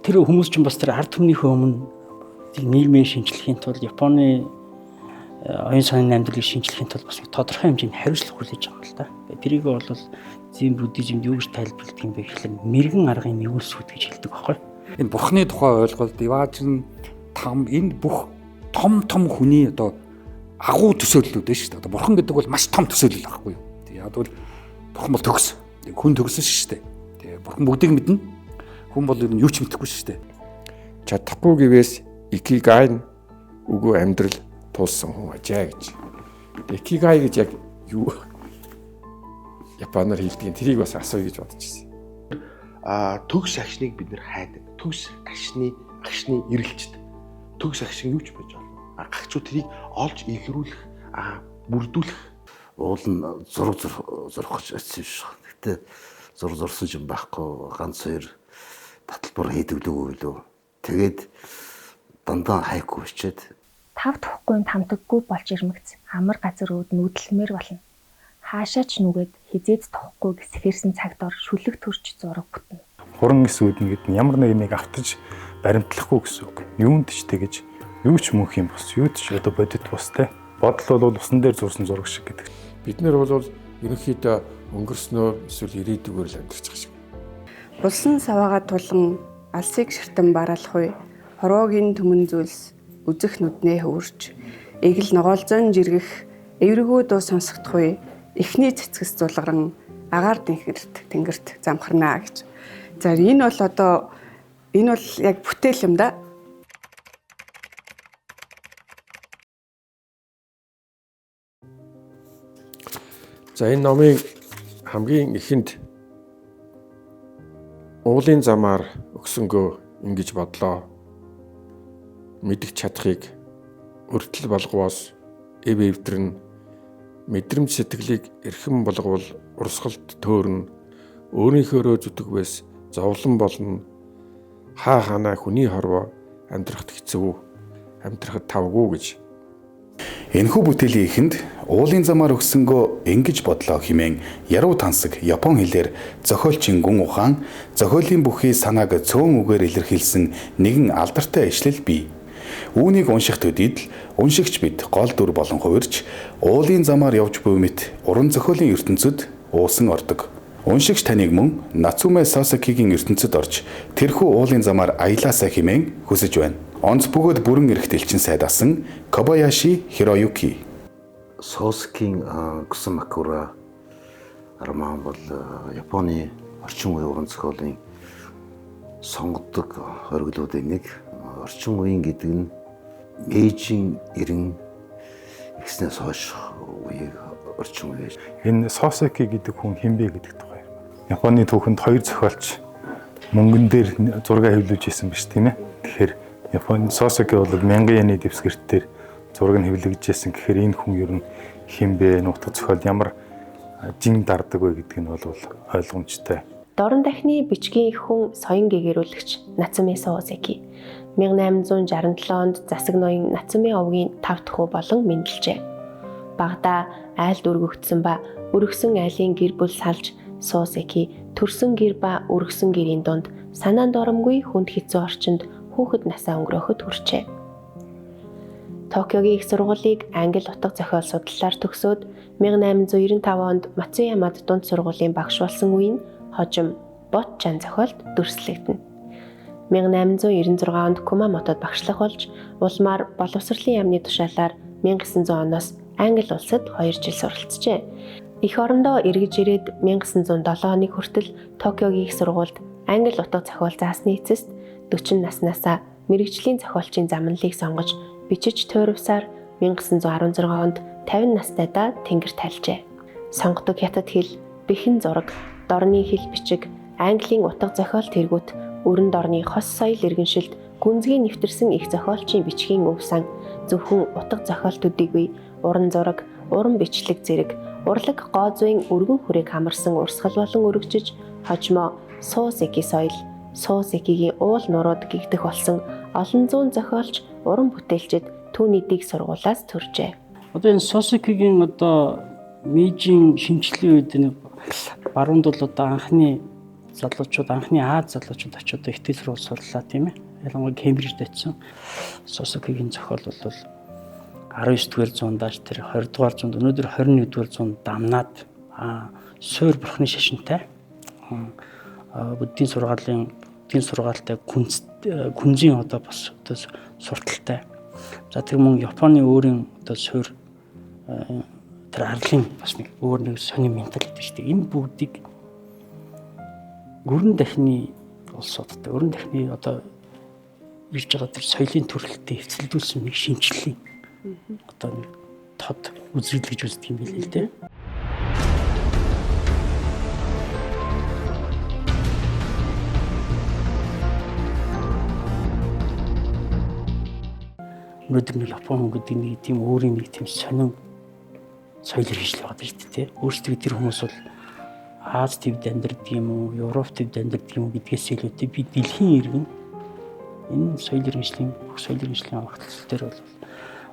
тэр хүмүүс ч бас тэр ард түмнийхөө өмнө нийгмийн шинжилгээний тулд Японы оюун санааны амьдралыг шинжилгээний тулд бас тодорхой хэмжээний хариуцлага хүлээж байгаа юм л да. Тэрийг бол зэн буддизмд юу гэж тайлбарладаг юм бэ гэхэл мэрэгэн аргын мэгүүлсүүд гэж хэлдэг байхгүй. Энэ бурхны тухай ойлголт Иваж нь энэ бүх том хүний одоо агуу төсөөллүүд дээ шүү дээ. Одоо бурхан гэдэг бол маш том төсөөлөл байхгүй юу. Яг бол бурхан бол төгс. Хүн төгсөн шүү дээ. Тэгээ бурхан бүгдийг мэднэ. Хүн бол юу ч мэдэхгүй шүү дээ. Чадахгүй гэвээс икигай үгүй амьдрал туулсан хүн ажаа гэж. Икигай гэж яг юу Японоор хэлдэг. Тэрийг бас асууя гэж бодож байна. Төгс агшныг бид нэр хайдаг. Төгс агшны эргэлжид. Төгс агшин юу ч байж болно. Гагчуу тэрийг олж илрүүлэх, бүрдүүлэх. Уул нь зураг зурхаж очив шүү. Гэтэ зураг зурсан юм байхгүй. Ганц хоёр таталбар хийдвэлгүй лөө. Тэгээд дандаа хайхгүй бичээд тав тухгүй тамтаггүй болж ирмэгц амар газар үүд нүдлэмээр болно. Хаашаач нүгээд хизээд тохгүй гэсхэрсэн цагт ор шүлэг төрч зураг бүтнэ. Хуран эсүүд нэгэд ямар нэг автаж баримтлахгүй гэсэн үг. Юунд ч тэгэж юу ч мөнх юм бос, юу ч одоо бодит бостэй. Бодол бол усан дээр зурсан зураг шиг гэдэг. Бид нар бол ерөнхийдөө өнгөрснөөр эсвэл ирээдүгээр л амьдарч байгаа шиг. Улсан саваагаа тулан алсыг ширтэн бараалах үе. Хорвоогийн түмэн зүйлс үзэх нүднээ хөвөрч, эгэл ногоолзон жиргэх, эврэгөө дуу сонсогдох үе. Эхний цэцгэс зулгаран агаар тэнгэрт замхарнаа гэж. За энэ бол яг бүтээл юм да. За энэ номын хамгийн эхэнд уулын замаар өгсөнгөө ингэж бодлоо. Мэдэх чадахыг өртөл болгоос эв эвдрэн мэдрэмж сэтгэлийг эрхэм болгоул урсгалд төөрн өөрийнхөөрөө зүтгэвээс зовлон болно ханаа хүний хорвоо амьдрахт хэцүү амьдрахад тавгүй гэж. Энэхүү бүтээлийн эхэнд уулын замаар өгсөнгөө ингэж бодлоо хэмээн яруу тансаг Япон хэлээр зохиолчин Гүн ухаан зохиолын бүхий санааг цөөн үгээр илэрхийлсэн нэгэн алдартай ишлэл бий. Үүнийг унших төдийд уншигч бид гол дүр болон хувирч уулын замаар явж буй мэт уран зохиолын ертөнцид уусан ордог. Уншигч таныг мөн Нацуме Сасакигийн ертөнцид орж тэрхүү уулын замаар аялаасаа хэмээн хүсэж байна. Онц бөгөөд бүрэн эрхт элчин сайдасан Кобаяши Хироюки. Сосакигийн Кусамакура роман бол Японы орчин үеийн уран зохиолын сонгодог хориглуудын нэг. Орчин үеийн гэдэг нь Мэйжин 90 ихснээс хойш үеийг орчин үе. Энэ Сосаки гэдэг хүн хэн бэ гэдэг тухай. Японы түүхэнд хоёр зохиолч мөнгөн дээр зураг хэвлүүлж исэн биз тийм ээ. Тэгэхээр Японы Сосаки бол 1000 яны дэвсгэртээр зураг нь хэвлэгдэж исэн. Тэгэхээр энэ хүн ер нь хэн бэ? Нутаг зохиол ямар жин дарддаг вэ гэдг нь бол ойлгомжтой. Дорн дахны бичгийн их хүн соён гэгэрүүлэгч Нацуме Сосаки 1867 онд засаг ноён Нацуме овгийн 5 дахь хүү болон мэндэлжээ. Багада айлд өргөгдсөн ба өргөсөн айлын гэр бүл салж Сосаки төрсөн гэр ба өргөсөн гэрийн дунд санаанд оромгүй хүнд хэцүү орчинд хүүхэд насаа өнгөрөөхөд хүрчээ. Токиогийн их сургуулийг англи утга зохиол судлалаар төгсөөд 1895 онд Мацуямад дунд сургуулийн багш болсон үеийн хожим Ботчан зохиолд дүрслэгдэнэ. 1896 онд Кумамотод багшлах болж улмаар боловсролын яамны тушаалаар 1900 оноос Англи улсад 2 жил суралцжээ. Эх орондоо эргэж ирээд 1907 оны хүртэл Токиогийн их сургуульд англи утга зохиол заасны эцэст 40 наснаасаа мэрэгжлийн зохиолчийн замналыг сонгож бичиж туйрвсаар 1916 онд 50 настайдаа тэнгэр тальжээ. Сонгодог хятад хэл, бэхэн зураг, дорны хэл бичиг, английн утга зохиол тэргүүт өрөнд орны хос соёл иргэншилд гүнзгий нэвтэрсэн их зохиолчийн бичгийн өв сан зөвхөн утга зохиол төдийгүй уран зураг, уран бичлэг зэрэг урлаг гоо зүйн өргөн хүрээг хамарсан урсгал болон өргөжж хожимо Сосаки соёл, Сосакигийн уул нурууд гэгдэх болсон олон зуун зохиолч, уран бүтээлчид түүний дэг сургуулиас төржээ. Одоо энэ Сосакигийн одоо Мэйжин шинжлэлийн үед нэг баруунд бол одоо анхны залуучууд анхны Аз залуучууд очиод ихтэй сургууль сурлаа тийм ээ. Ялангуяа Кембрижд очисон Сосокигийн зохиол бол 19-р зуундаас тэр 20-р зуунд өнөөдөр 21-р зуунд дамнаад суур бурхны шашинтай буддийн сургаалтай күнзийн одоо бас одоо сурталтай. За тэр мөн Японы өөрийн одоо суур тэр арлын бас нэг өөр нэг сонин менталитет шүү дээ. Энэ бүгдийг өрн дахны улсуудтай өрн дахны одоо ирж байгаа тэр соёлын төрөлтөд эвцэлдүүлсэн нэг шинжилгээ одоо нэг тод үзэл гэж үздэг юм билээ л дээ. Өнөөдөр нэг Япон гэдэг нэг тийм өөрийн нэг тийм сонин соёл хэрэгжил байгаа шүү дээ. Өөрсдөө тэр хүмүүс бол Аз төвд амьдардаг юм уу, Европ төвд амьдардаг юм уу гэдгээс илүүтэй би дэлхийн иргэн энэ соёл хэрэгжлийн аврагтал дээр бол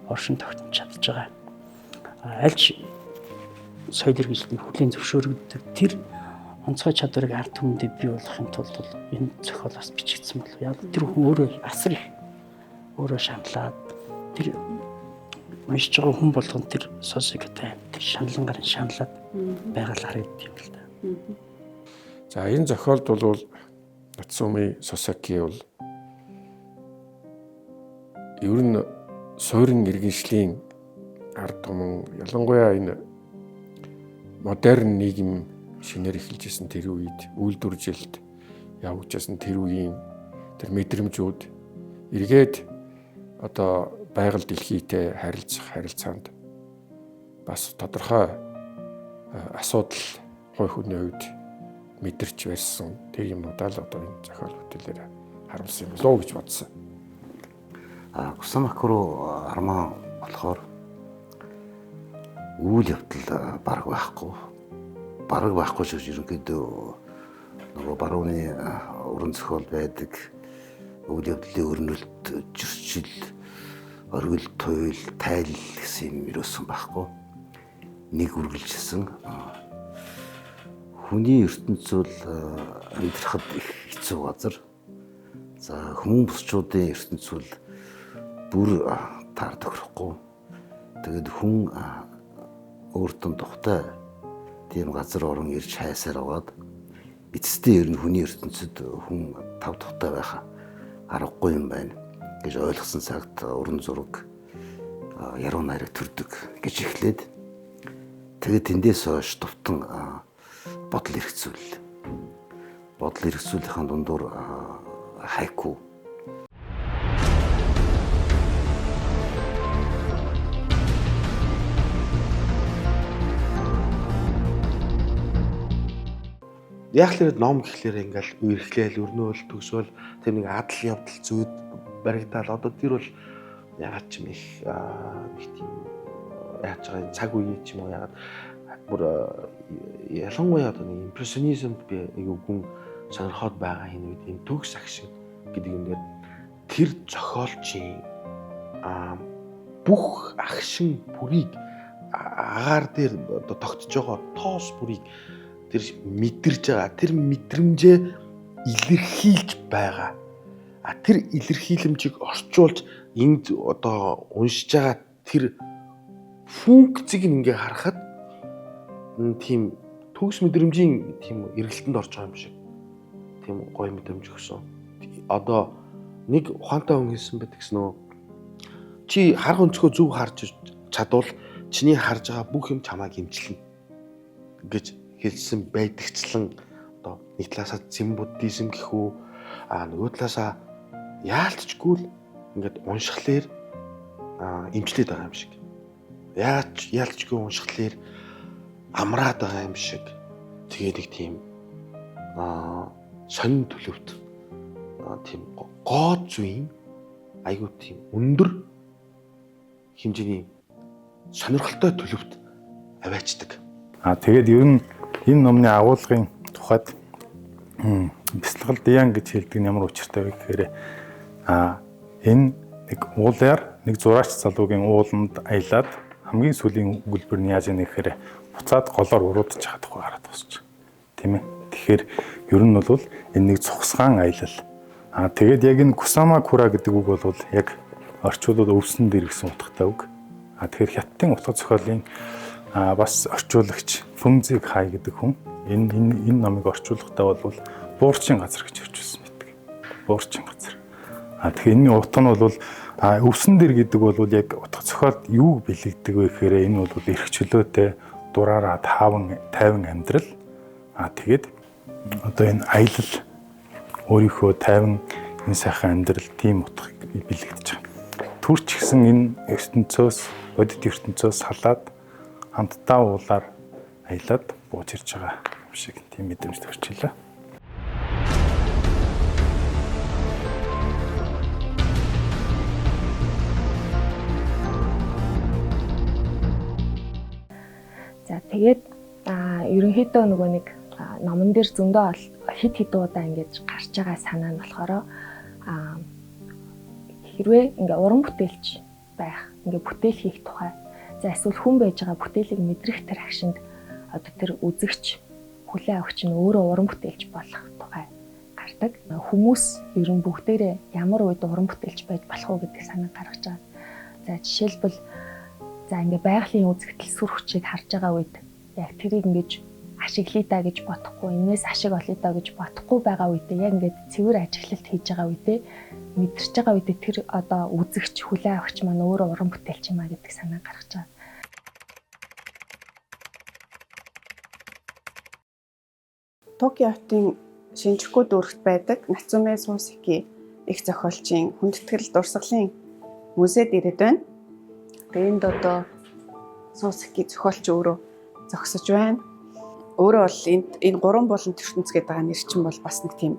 оршин тогтнож чадж байгаа. Альч соёл хэрэгжлийн хүлээн зөвшөөрөгддөг тэр онцгой чадварыг ард түмэндээ бий болгохын тулд бол энэ зохиолоос бичигдсэн болов. Яг тэр хүн өөрөө асар их өөрөө шаналаад тэр уншиж байгаа хүн болгон тэр Сосокитой шаналгаар шаналаад байгаа л харагддаг юм л да. За энэ зохиолд бол Нацуми Сосоки бол ер нь суурин иргэншлийн ард түмэн ялангуяа энэ модерн нийгэм шинээр эхэлж исэн тэр үед үйлдвэржилт явж исэн тэр үеийн тэр мэдрэмжүүд эргээд одоо байгаль дэлхийтэй харилцах харилцаанд бас тодорхой асуудал хой хүний үед мэдэрч байсан тэр юмудаа л одоо энэ зохиол бүтээлээр харуулсан юм болов уу гэж бодсон. Кусамакуру армаа болохоор үйл явдал бараг байхгүй шиг ерөнхийдөө нөгөө барууны уран зохиол байдаг үйл явдлын өрнөлт зөрчил оргил туйл тайл гэсэн юм юусэн байхгүй нэг үргэлжилсэн хүний ертөнцийн амьдрахад их хэцүү газар за хүмүүн бусчуудын ертөнцийн бүр таар тохирохгүй тэгээд хүн өөртөө тухтай тийм газар орон ирж хайсаар аваад эцэстээ ер нь хүний ертөнцид хүн тав тухтай байх аргагүй юм байна гэж ойлгосон цагт уран зураг яруу найраг төрдөг гэж эхлээд тэгээд тэндээс хойш тувтан бодол эргэцүүлэхийн дундуур хайку Яг л ном гэхлээр ингээл үерхлээл өрнөөл төгсөөл тэр нэг адал явдал зүйд баригдаал одоо тэр бол ягаад ч юм их нэг тийм яаж байгаа цаг үе ч юм уу ягаад бүр ялангуяа одоо нэг импрессионизмд би нэг үгэн сонирхоод байгаа энэ үед энэ төгс агшин гэдэг юм дээр тэр зохиолчийн бүх агшин бүрийг агаар дээр одоо тогтож байгаа тоос бүрийг тэр мэдэрж байгаа тэр мэдрэмжээ илэрхийлж байгаа. Тэр илэрхийлэмжийг орчуулж энд одоо уншиж байгаа тэр функцийг ингээ харахад тийм төгс мэдрэмжийн тийм эргэлтэнд орж байгаа юм шиг. Тийм гоё мэдрэмж өгсөн. Одоо нэг ухаантай хүн хэлсэн байдаг гэсэн нөө чи харах өнцгөө зөв харж чадвал чиний харж байгаа бүх юм чамайг эмчилнэ гэж хэлсэн байдагчлан одоо нэг талаасаа зэн буддизм гэх үү нөгөө талаасаа яалтчгүй л ингээд уншихлаар эмчлээд байгаа юм шиг. Яалтчгүй уншихлаар амраад байгаа юм шиг. Тэгээ нэг тийм сонин төлөвт тийм гоод зүйн айгуу тийм өндөр хэмжээний сонирхолтой төлөвт аваачдаг. Тэгээд ер нь энэ номны агуулгын тухайд бяцлал Диян гэж хэлдэг нь ямар учиртай вэ гэхээр энэ нэг уулаар нэг зураач залуугийн ууланд аялаад хамгийн сүүлийн өгүүлбэр нь яаж яах гэхээр буцаад голоор уруудаж чадахгүй гараад тусч. Тийм ээ. Тэгэхээр ер нь бол энэ нэг цухсгаан аялал. Тэгээд яг энэ Кусама Кура гэдэг үг бол яг орчуулбал өвсөн дээр гэсэн утгатай үг. Тэгэхээр хятадын утга зохиолын бас орчуулагч Фүнзиг Хай гэдэг хүн энэ номыг орчуулгахдаа бол буурчин газар гэж орчуулсан байдаг. Буурчин газар. Тэгэхээр энэний утга нь бол өвсөн дээр гэдэг бол яг утга зохиолд юу бэлэгдэг вэ гэхээр энэ бол эрх чөлөөтэй дураараа тайван амьдрал. Тэгээд одоо энэ аялал өөрийнхөө тайван энэ сайхан амьдрал тийм утгыг бэлэгдэж байгаа. Түр ч гэсэн энэ ертөнцөөс бодит ертөнцөөс салаад хамтдаа уулаар аялаад бууж ирж байгаа юм шиг тийм мэдрэмж төрчихлээ. За тэгээд ерөнхийдөө нөгөө нэг номон дээр зөндөө хит удаа ингэж гарч байгаа санаа нь болохоор хэрвээ ингээ уран бүтээлч байх, ингээ бүтээл хийх тухай, за эсвэл хүн байж байгаа бүтээлийг мэдрэх тэр агшинд одоо тэр үзэгч, хүлээн авагч нь өөрөө уран бүтээлч болох тухай гардаг. Хүмүүс ер нь бүгдээрээ ямар үед уран бүтээлч байж болох уу гэдэг санаа гаргаж байгаа. За жишээлбэл за ингээ байгалийн үзэгдэл сүр хүчийг харж байгаа үед яг тэрийг ингэж ашиглая даа гэж бодохгүй, энэс ашиг олъё даа гэж бодохгүй байгаа үедээ яг ингээд цэвэр ажиглалт хийж байгаа үедээ мэдэрч байгаа үедээ тэр одоо үзэгч, хүлээн авагч маань өөрөө уран бүтээлч юм а гэдэг санаа гаргаж байгаа. Токио хотын Шинжирхүү дүүрэгт байдаг Нацуме Сусики их зохиолчийн хүндэтгэл дурсгалын музейд ирээд байна. Тэгээд одоо Сусики зохиолч өөрөө зогсож байна. Өөрөө бол энэ гурван болон ертөнц гэдэг байгаа нэр чинь бол бас нэг тийм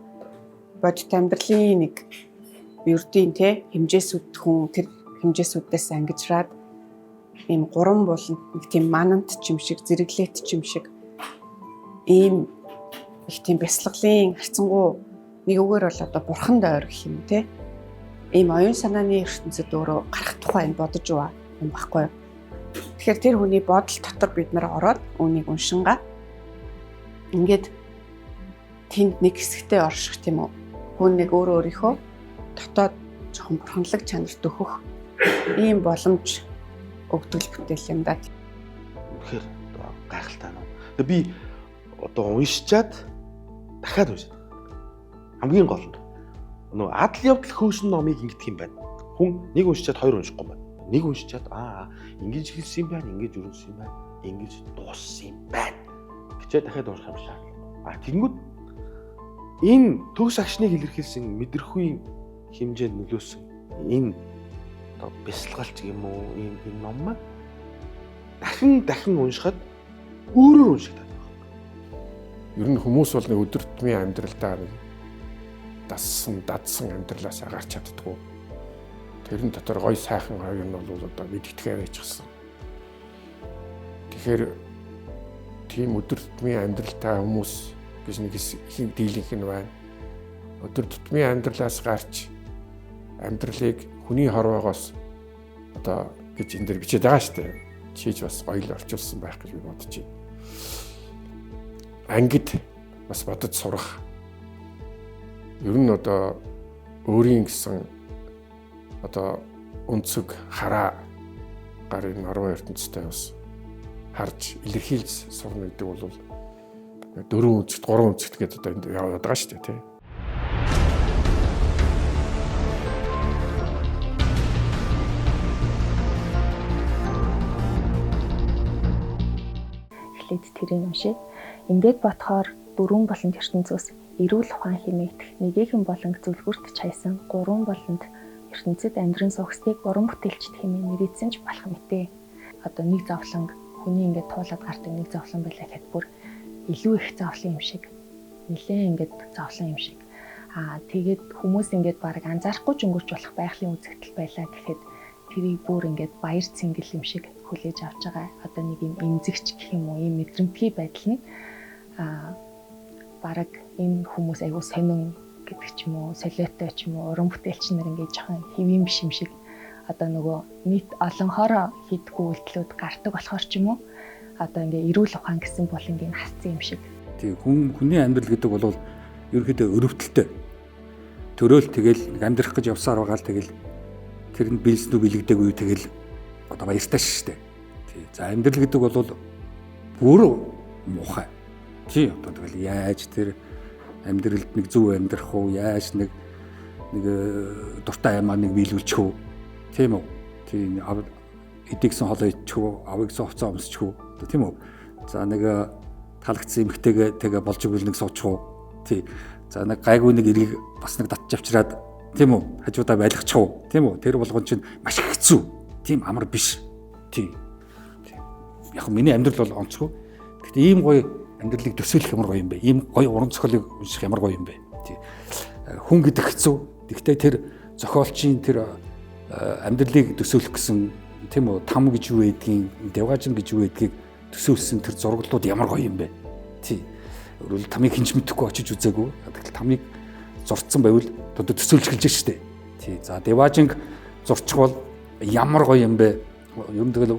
бодит амьдралын нэг ердийн хэмжээсүүд хүн тэр хэмжээсүүдээс ангижраад ийм гурван болон нэг тийм манант ч юм шиг, зэрэглээт ч юм шиг ийм их тийм бясалгалын харьцангуй нэг үгээр бол одоо бурханд ойр гэх юм те. Ийм оюун санааны ертөнцид өөрөө гарах тухай энэ бодож байгаа юм баггүй юу. Тэгэхээр тэр хүний бодол дотор бид нар ороод үүнийг уншингаа ингээд тэнд нэг хэсэгтээ орших тийм үү. Хүн нэг өөрийнхөө дотоод жоохон бурханлаг чанарт өгөх ийм боломж өгдөг бүтээл юм да. Тэгэхээр одоо гайхалтай нөө. Тэгээ би одоо уншичаад дахиад уншаад. Хамгийн гол нь нөө адал явдал хөөсөн номыг ингэдэг юм байна. Хүн нэг уншичаад хоёр уншихгүй байна. Нэг уншичаад ингэж хэлсэн юм байна, ингэж өрнөсөн юм байна, ингэж дууссан юм байна. Гэвч дахиад унших юм шаардлага. Тэгэнгүүт энэ төгс агшныг илэрхийлсэн мэдрэхүйн хэмжээнд нөлөөсөн энэ одоо бясалгалч юм уу ийм ном маань дахин уншихад өөрөөр уншигдаад байна. Ер нь хүмүүс бол нэг өдөр тутмын амьдралдаа дадсан амьдралаас гарч чаддгүй. Тэрэн дотор гой сайхан хоёр нь бол одоо мэддэхээ байчихсан. Тэгэхээр тийм өдөр тутмын амьдралтай хүмүүс гэж нэг хин дийлэнх нь байна. Өдөр тутмын амьдралаас гарч амьдралыг хүний хорвоогоос одоо гэж энэ дэр бичээд байгаа шүү дээ. Чийж бас гоё л орчуулсан байх гэж би бодож байна. Ангид бас бодож сурах. Ер нь одоо өөрийн гэсэн одоо өнцөг хараа гарын 10 ертөнцтэй бас харж илэрхийлж сурна гэдэг бол 4 үнцэгт 3 үнцэгт гэдэг одоо энд яваад байгаа шүү дээ тий. Эхлээд тэрийг уншаад ингээд бодохоор 4 болон ертөнцөөс эрүүл ухаан хэмээх нэгэн болон зөвлгүрт чаясан 3 болонд ертөнцид амьдран суугсдыг уран бүтээлчд хэмээн нэрийдсэн ч болох мэтээ. Одоо нэг зовлон хүний ингээд туулаад гардаг нэг зовлон байлаа гэхэд бүр илүү их зовлон юм шиг. Нилээн ингээд зовлон юм шиг. Тэгээд хүмүүс ингээд баг анзаарахгүй ч өнгөрч болох байгалийн үзэгдэл байлаа гэхэд тэрийг бүр ингээд баяр цэнгэл юм шиг хүлээж авч байгаа. Одоо нэг юм эмзэгч гэх юм уу, ийм мэдрэмтгий байдал нь бараг энэ хүмүүс аягүй сонин гэдэг ч юм уу, солиотой ч юм уу, уран бүтээлч нар ингээд жоохон хэвийн биш юм шиг одоо нөгөө нийт олонхоор хийдгүү үйлдэлүүд гардаг болохоор ч юм уу одоо ингээд эрүүл ухаан гэсэн бол ингээд хасцсан юм шиг тий хүний амьдрал гэдэг бол ерөнхийдөө өрөвдөлтөй. Төрөөл тэгэл амьдрах гэж явсаар байгаа л тэгэл тэрэнд бэлснүү бэлэгдээгүй тэгэл одоо баяртай шүү дээ. Тий. За амьдрал гэдэг бол бүр муухай. Тий одоо тэгэл яаж тэр амьдралд нэг зөв амьдрах уу, яаж нэг дуртай аймаа нэг биелүүлчих үү. Тийм үү? Тийм эдигсэн холоо идчих үү, авигсан хувцас өмсчих үү. Тийм үү? За нэг талагдсан эмхтэйгээ тэгээ болж игэл нэг суучих уу. Тий. За нэг гайгүй нэг эргийг бас нэг татж авчираад тийм үү? Хажуудаа байлгачих уу. Тийм үү? Тэр болгон чинь маш хэцүү. Тийм амар биш. Тий. Яг миний амьдрал бол онцгүй. Гэхдээ ийм гоё амьдралыг төсөөлөх ямар гоё юм бэ? Ийм гоё уран зохиолыг унших ямар гоё юм бэ? Тий. Хүн гэдэг хэцүү. Гэхдээ тэр зохиолчийн тэр амьдралыг төсөөлөх гэсэн тийм үү? Там гэж юу байдгийг, девгажин гэж юу байдгийг төсөөлсөн тэр зураглууд ямар гоё юм бэ? Тий. Өөрөөр тамыг хинч мэдэхгүй очиж үзээгүй. Тэгэл тамыг зурцсан байвал одоо төсөөлж эхэлж штэ. Тий. За деважинг зурчих бол ямар гоё юм бэ? Ер нь тэгэл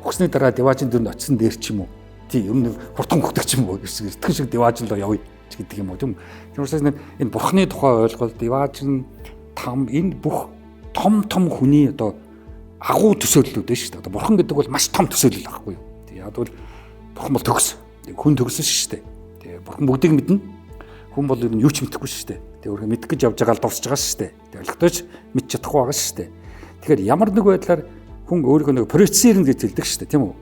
өгсний дараа деважин дөнд очисон дээр ч юм уу. Тий. Ер нь хурдан хөгтөх ч юм уу. Эртхэн шиг деважин руу явъя гэдэг юм уу. Тийм. Тэрнээс энэ бурхны тухай ойлголт деважин там энэ бүх том хүний одоо агуу төсөөллүүд дээ шүү дээ. Одоо бурхан гэдэг бол маш том төсөөлөл байхгүй юу. Тий. Яг бол бурхан бол төгс. Хүн төгсөн шүү дээ. Тэгээ бурхан бүгдийг мэднэ. Хүн бол ер нь юу ч мэдэхгүй шүү дээ. Тэгээ өөрөө мэдэх гэж явж байгаа л дуусч байгаа шүү дээ. Тэгээ ойлгохтойч мэдчих чадахгүй байгаа шүү дээ. Тэгэхээр ямар нэг байдлаар хүн өөрийнхөө нэг процессор гэж хэлдэг шүү дээ, тийм үү?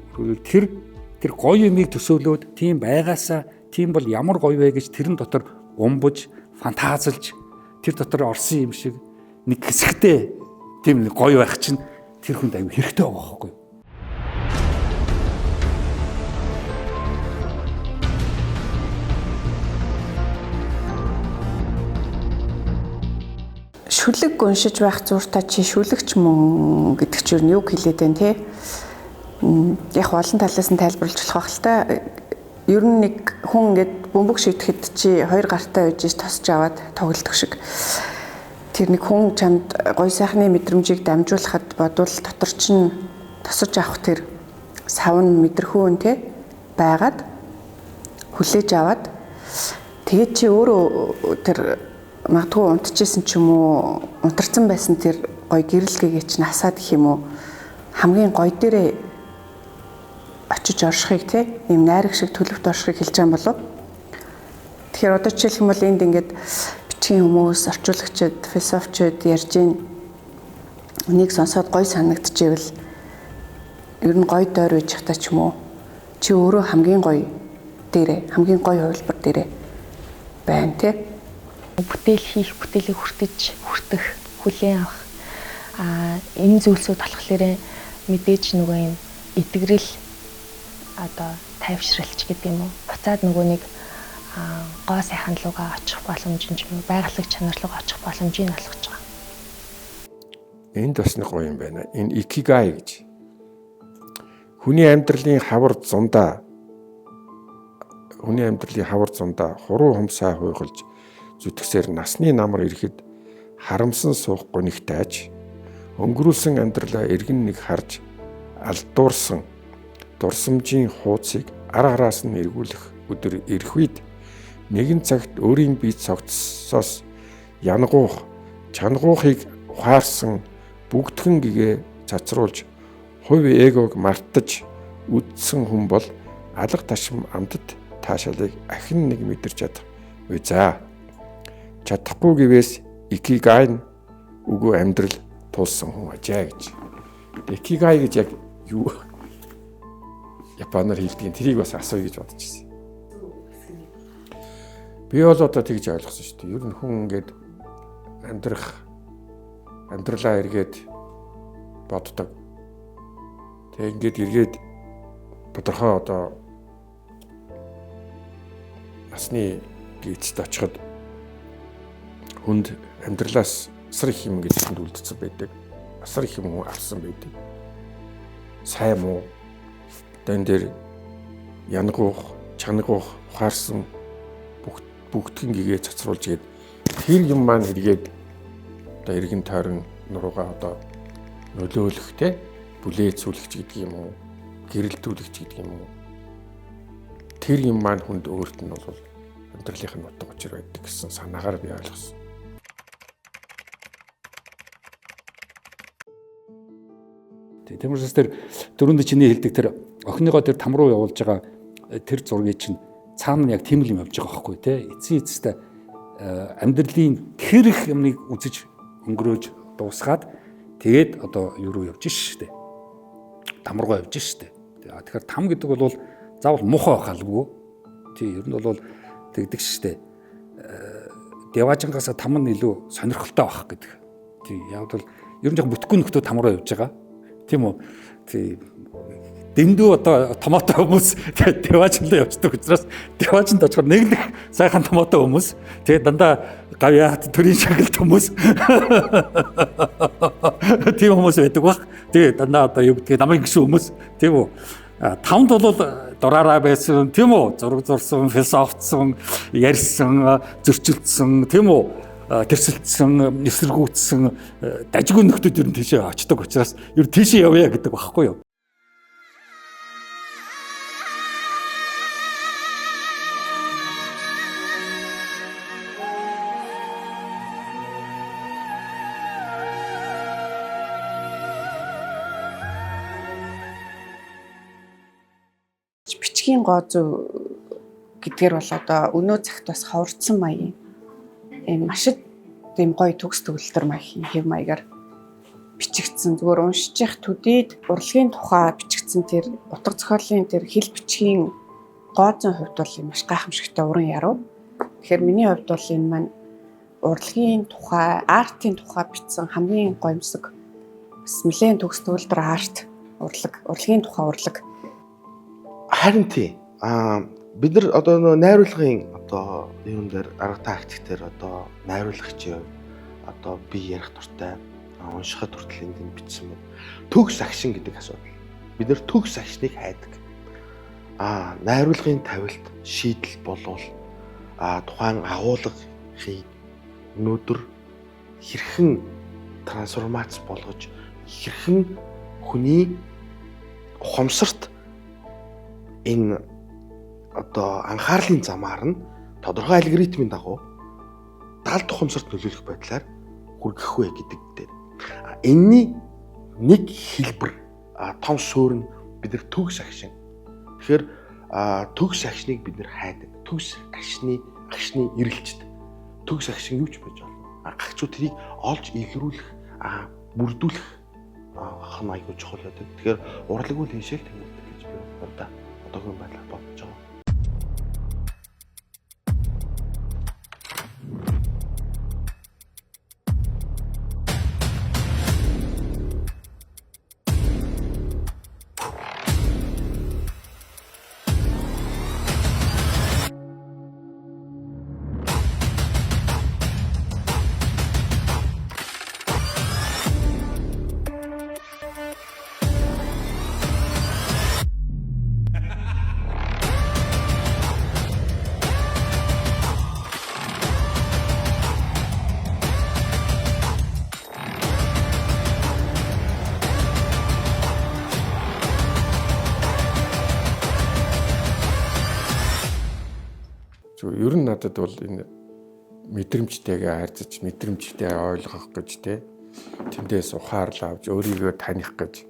Тэр гоё юмыг төсөөлөөд тийм байгаасаа тийм бол ямар гоё вэ гэж тэрэн дотор умбаж, фантазалж тэр дотор орсон юм шиг нэг хэсэгтэй тийм гоё байх чинь тэр хүнд аюу хэрэгтэй байгаа байхгүй юу? Шүлэг уншиж байх зуртаа чи шүлэгч мөн гэдэг чинь юу хэлээд байна те? Яг олон талаас нь тайлбарлаж болох байх л та. Ер нь нэг хүн ингээд бөмбөг шийдэхэд чи хоёр гартаа үйж тосч аваад тоглолдог шиг. Тэр нэг хүн чамд гой сайхны мэдрэмжийг дамжуулахад бодвол дотор чинь тосож авах тэр савн мэдрэхүүн те байгаад хүлээж аваад тэгээд чи өөрөө тэр магадгүй унтчихсэн ч юм уу унтарсан байсан тэр гоё гэрэлгээгээ чинь асаад гэх юм уу хамгийн гоё дээрээ очиж оршихыг те ийм найраг шиг төлөвт оршихыг хэлж байгаа юм болов. Тэгэхээр одоо жишээлх юм бол энд ингээд бичгийн хүмүүс, орчуулагчид, философичуд ярьж ийн нэг сонсоод гоё санагдчихвэл ер нь гоё дойр үйж явах та ч юм уу чи өөрөө хамгийн гоё дээрээ хамгийн гоё хувилбар дээрээ байна те. Бүтээл хийх, бүтээлийг хүртэх, хүлээн авах энэ зүйлсүүд болохоор мэдээж нөгөө юм итгэрэл одоо тайвшралч гэдэг юм уу. Буцаад нөгөө нэг гоо сайхан руугаа очих боломж нь юм байгалаг чанар руу очих боломжийг олгож байгаа. Энд бас нэг гоё юм байна. Энэ икигай гэж. Хүний амьдралын хавар зундаа хуруу хумсаа хуйгалж зүтгэсээр насны намар ирэхэд харамсан суухгүй нэг тааж өнгөрүүлсэн амьдралаа эргэн нэг харж алдуурсан дурсамжийн хууцыг араас нь эргүүлэх өдөр ирэх үед нэгэн цагт өөрийн бие цогцсоос янгуух чангуухыг ухаарсан бүгдхэн гэгээ цацруулж хувь эгог мартаж үдсэн хүн бол алга ташим амтд таашаалыг ахин нэг мэдэрч чадах. Үе за чадахгүй гэвээс икигай үгүй амьдрал тулсан хүн ажаа гэж. Икигай гэж яг юу Японоор хэлдэг тэрийг бас асууя гэж бодож байсан. Би бол одоо тэгж ойлгосон шүү дээ. Ер нь хүн ингээд амьдралаа эргээд боддог. Тэг ингээд эргээд тодорхой одоо насны гээцэд очиход хүнд амьдралаас асар их юм гэж хүнд үлдсэн байдаг. Асар их юм хүн авсан байдаг. Сайн муу тэн дээр янгуух, чангуух, ухаарсан бүгдхэн гэгээ цацруулж гээд тэр юм маань эргээд одоо эргэн тойрон нуруугаа одоо нөлөөлөх те бүлээцүүлэгч гэдэг юм уу, гэрэлтүүлэгч гэдэг юм уу. тэр юм маань хүнд өөрт нь бол амьдралынх нь утга учир байдаг гэсэн санаагаар би ойлгосон. Тиймээс тэр дөрөнд чиний хэлдэг тэр охиныгоо тэр там руу явуулж байгаа тэр зургийг чинь цаана нь яг тийм л юм явж байгаа байхгүй тий. Эцсийн эцэстээ амьдралын тэр их юмныг үзэж өнгөрөөж дуусгаад тэгээд одоо юу руу явж штэ. Там руу явж штэ. Тэгэхээр там гэдэг бол заавал муухай байхалгүй. Тий, ер нь бол тэгдэг штэ. Деважингаас там нь илүү сонирхолтой байх гэдэг. Тий, яг бол ер нь яг бүтгэхгүй нөхдөө там руу явж байгаа. Тийм үү? Тий. Дэндүү одоо томото хүмүүс деважиндаа явждаг учраас деважинд очихоор нэг сайхан томото хүмүүс тэгээ дандаа гавьяа төрийн шагналт хүмүүс тийм хүмүүс байдаг баг. Тэгээ дандаа одоо юу гэдгийг намайг гişүү хүмүүс тийм үү? Тамд бол дураараа байсан тийм үү? Зураг зурсан, философтсон, ярьсан, зөрчилдсөн тийм үү? Тэрсэлтсэн, эсэргүүцсэн дажгүй нөхдүүд ер нь тийшээ очдог учраас ер тийшээ явъя гэдэг багхгүй юу? Бичгийн гоо зүй гэдгээр бол одоо өнөө цагт бас ховорцсон маягийн энэ маш тийм гоё төгс төгөлтөр маягийн хэв маягаар бичигдсэн. Зүгээр уншиж явах төдийд урлагийн тухай бичигдсэн тэр утга зохиолын тэр хэл бичгийн гоо зүйн хувьд бол маш гайхамшигтай уран яруу. Тэгэхээр миний хувьд бол энэ маань урлагийн тухай, артын тухай бичсэн хамгийн гоёмсог бас нэлээд төгс төгөлтөр арт урлагийн тухай урлаг. Харин тий. Бид нар одоо найруулгын одоо юун дээр арга тактик дээр одоо найруулагчийн одоо би ярих дуртай уншихад хүртэл энд бичсэн байна. Төгс агшин гэдэг асуудал. Бид нар төгс агшныг хайдаг. Найруулгын тавилт шийдэл болвол тухайн агуулгыг өнөөдөр хэрхэн трансформац болгож хэрхэн хүний ухамсарт энэ одоо анхаарлын замаар нь тодорхой алгоритмын дагуу даалт ухамсарт нөлөөлөх байдлаар хүргэх вэ гэдэг дээр энэний нэг хэлбэр том суурь нь бид нар төгс агшин. Тэгэхээр төгс агшныг бид нар хайдаг. Төгс агшны эрэлжид төгс агшин юу ч байж болно. Гагчуу тэрийг олж илрүүлэх, бүрдүүлэх хан аягүй чухал байдаг. Тэгэхээр урлаг үл хийшэл тэмүүлдэг гэж би боддог. Одоогийн байдлаар бодож байгаа. Ер нь надад бол энэ мэдрэмжтэйгээ харьцаж, мэдрэмжтэй ойлгох гэж тэндээс ухаарлаа авч өөрийгөө таних гэж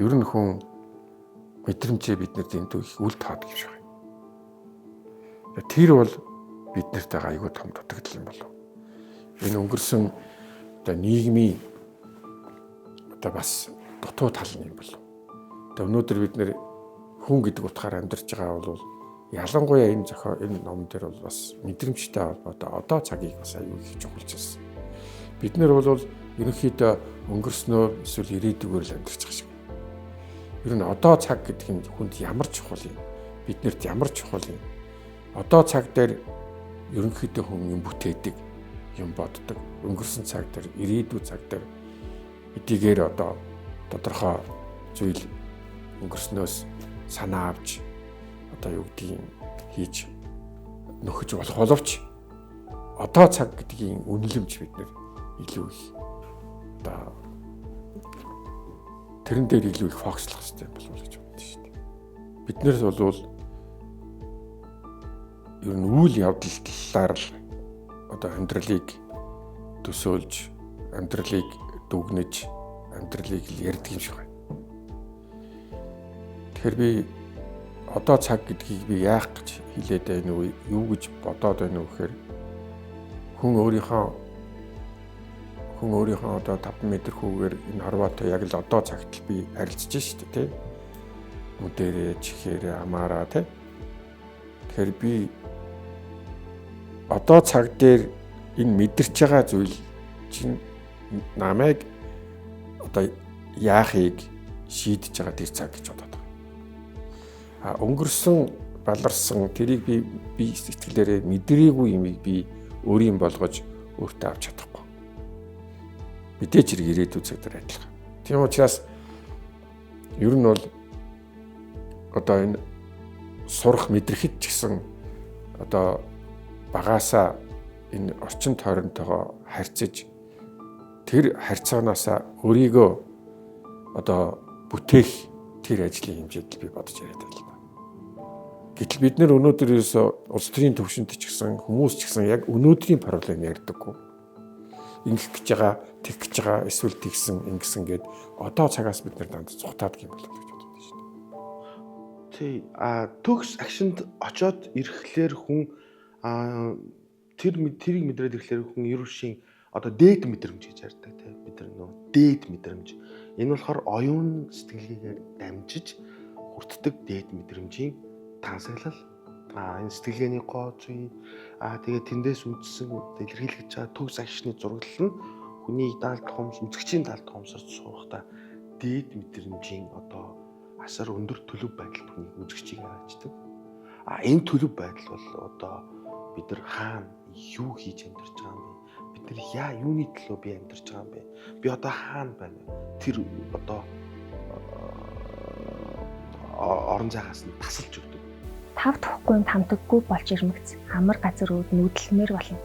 ер нь хүн мэдрэмжээ биднэрт энд их үл таадаг шиг байна. Тэр бол биднэртэйгээ аягүй том дутагдал юм болов. Энэ өнгөрсөн одоо нийгмийн одоо бас дутуу тал нь юм болов. Одоо өнөөдөр бид нэр хүн гэдэг утгаараа амьдарч байгаа бол ялангуяа энэ ном дээр бол бас мэдрэмжтэй холбоотой одоо цагийг бас аюул их чухалж байна. Бид нэр бол ерөнхийдөө өнгөрснөөр эсвэл ирээдүгээр л амьдарч байгаа шиг. Ер нь одоо цаг гэдэг нь хүнд ямар чухал юм? Биднэрт ямар чухал юм? Одоо цаг дээр ерөнхийдөө хүн юм бүтээдэг, юм боддог. Өнгөрсөн цаг дээр, ирээдүйн цаг дээр эдгээр одоо тодорхой зүйл өнгөрснөөс санаа авч одоо юу гэдгийг хийж нөхөж болох боловч одоо цаг гэдгийн үнэлэмж бид нэр илүү их одоо тэрэн дээр илүү их фокуслах хэрэгтэй болов уу гэж бодсон шүү дээ. Бид нэр бол ер нь үйл явдал талаар л одоо амьдралыг төсөөлж, амьдралыг дүгнэж, амьдралыг л ярьдаг юм шиг байна. Тэгэхээр би одоо цаг гэдгийг би яах гэж хэлээд байна уу, юу гэж бодоод байна уу гэхээр хүн өөрийнхөө одоо 5 метр хүүгээр энэ хорвоотой яг л одоо цагт л би харилцаж шүү дээ, тий. Мөдөрөө, чихээрээ, амаараа, тий. Тэгэхээр би одоо цаг дээр энэ мэдэрч байгаа зүйл чинь намайг одоо яахыг шийдэж байгаа тэр цаг гэж бодоод байгаа. Өнгөрсөн баларсан тэрийг би сэтгэлээрээ мэдрээгүй юмыг би өөрийн болгож өөртөө авч чадахгүй. Мэдээж хэрэг ирээдүйн цаг дээр адилхан. Тийм учраас ер нь бол одоо энэ сурах мэдрэхэд ч гэсэн одоо багаасаа энэ орчин тойронтойгоо харьцаж тэр харьцаанаасаа өөрийгөө одоо бүтээх тэр ажлын хэмжээнд би бодож яриад байна. Гэтэл бид нэр өнөөдөр ерөөсөө улс төрийн төвшөнд ч гэсэн хүмүүс ч гэсэн яг өнөөдрийн проблем ярьдаггүй. Ингэх гэж байгаа, тэгэх гэж байгаа, эсвэл тэгсэн, ингэсэн гээд одоо цагаас бид нар дандаа цухтаад юм болов гэж боддог шүү дээ. Тий, төгс агшинд очоод ирэхлээр хүн тэрийг мэдрээд ирэхлээр хүн ерөөшийн одоо дээд мэдрэмж гэж ярьдаг тий. Бид нар нөө дээд мэдрэмж. Энэ болохоор оюун сэтгэлгээгээр дамжиж хүртдэг дээд мэдрэмжийн тансаглал. Энэ сэтгэлгээний гоо зүй тэгээд тэндээс үндсэн илэрхийлж байгаа төгс агшны зураглал нь хүний даалт хомс, үзэгчийн даалт хомсоос суурахта дээд мэдрэмжийн одоо асар өндөр төлөв байдалд хүний үзэгчийг хааждаг. Энэ төлөв байдал бол одоо бид нар хаана юу хийж амьдарч байгаа юм бэ? Бид нар юуны төлөө би амьдарч байгаа юм бэ? Би одоо хаана байна вэ? Тэр одоо орон зайгаас нь тасалж өгдөг. Тав тухгүй тамтаггүй болж ирмэгц амар газар үүд нүдлэмээр болно.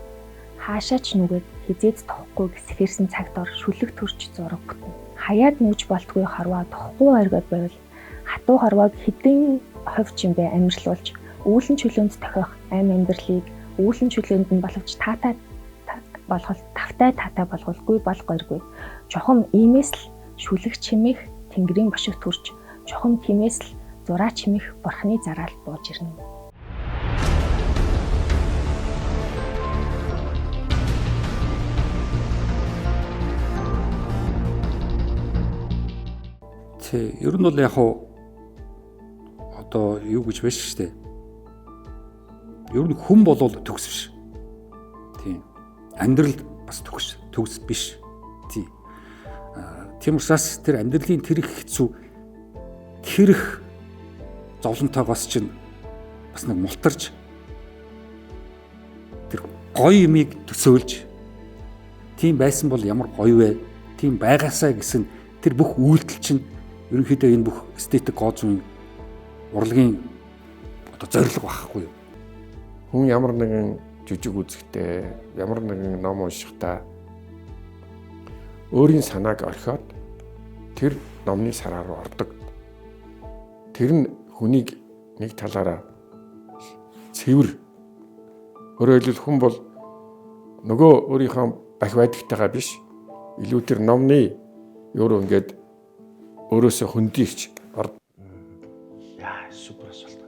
Хаашаа ч нүгээд хизээд тохгүй гэсгэрсэн цагт ор шүлэг төрж зураг бүтнэ. Хаяад нүүж болтгүй хорвоо тохгүй ойргоод байвал хатуу хорвоог хэдэн хувь ч юм бэ амьрлуулж үүлэн чөлөөнд тохиох ам амьдралыг үүлэн чөлөөнд нь болгож тавтай болгуулгүй бол гойргүй. Чухам иймээс л шүлэг чимэх тэнгэрийн бошиг төрж чухам тиймээс л зураа чимэх бурхны зараал бууж ирнэ. Ер нь бол яг одоо юу гэж байна шүү дээ. Ер нь хүн болвол төгс биш. Тийм. Амьдрал бас төгс биш. Тийм. Тийм учраас тэр амьдралын тэр их хэцүү тэр их зовлонтойгоос чинь бас нэг мултарч тэр гоё юмыг төсөөлж тийм байсан бол ямар гоё вэ? Тийм байгаасаа гэсэн тэр бүх үйлдэл чинь ерөнхийдөө энэ бүх эстетик гооцын урлагийн одоо зорилго байхгүй юу? Хүн ямар нэгэн жижиг үзэгтэй, ямар нэгэн ном уншихтаа өөрийн санааг орхиод тэр номны сараар руу ордог. Тэр нь хүнийг нэг талаараа цэвэр. Өөрөөр хэлбэл хүн бол нөгөө өөрийнхөө бах байдагтайгаа биш, илүү тэр номны өөрөө ингээд өөрөөсөө хөндийгч орд. Супер асуулт.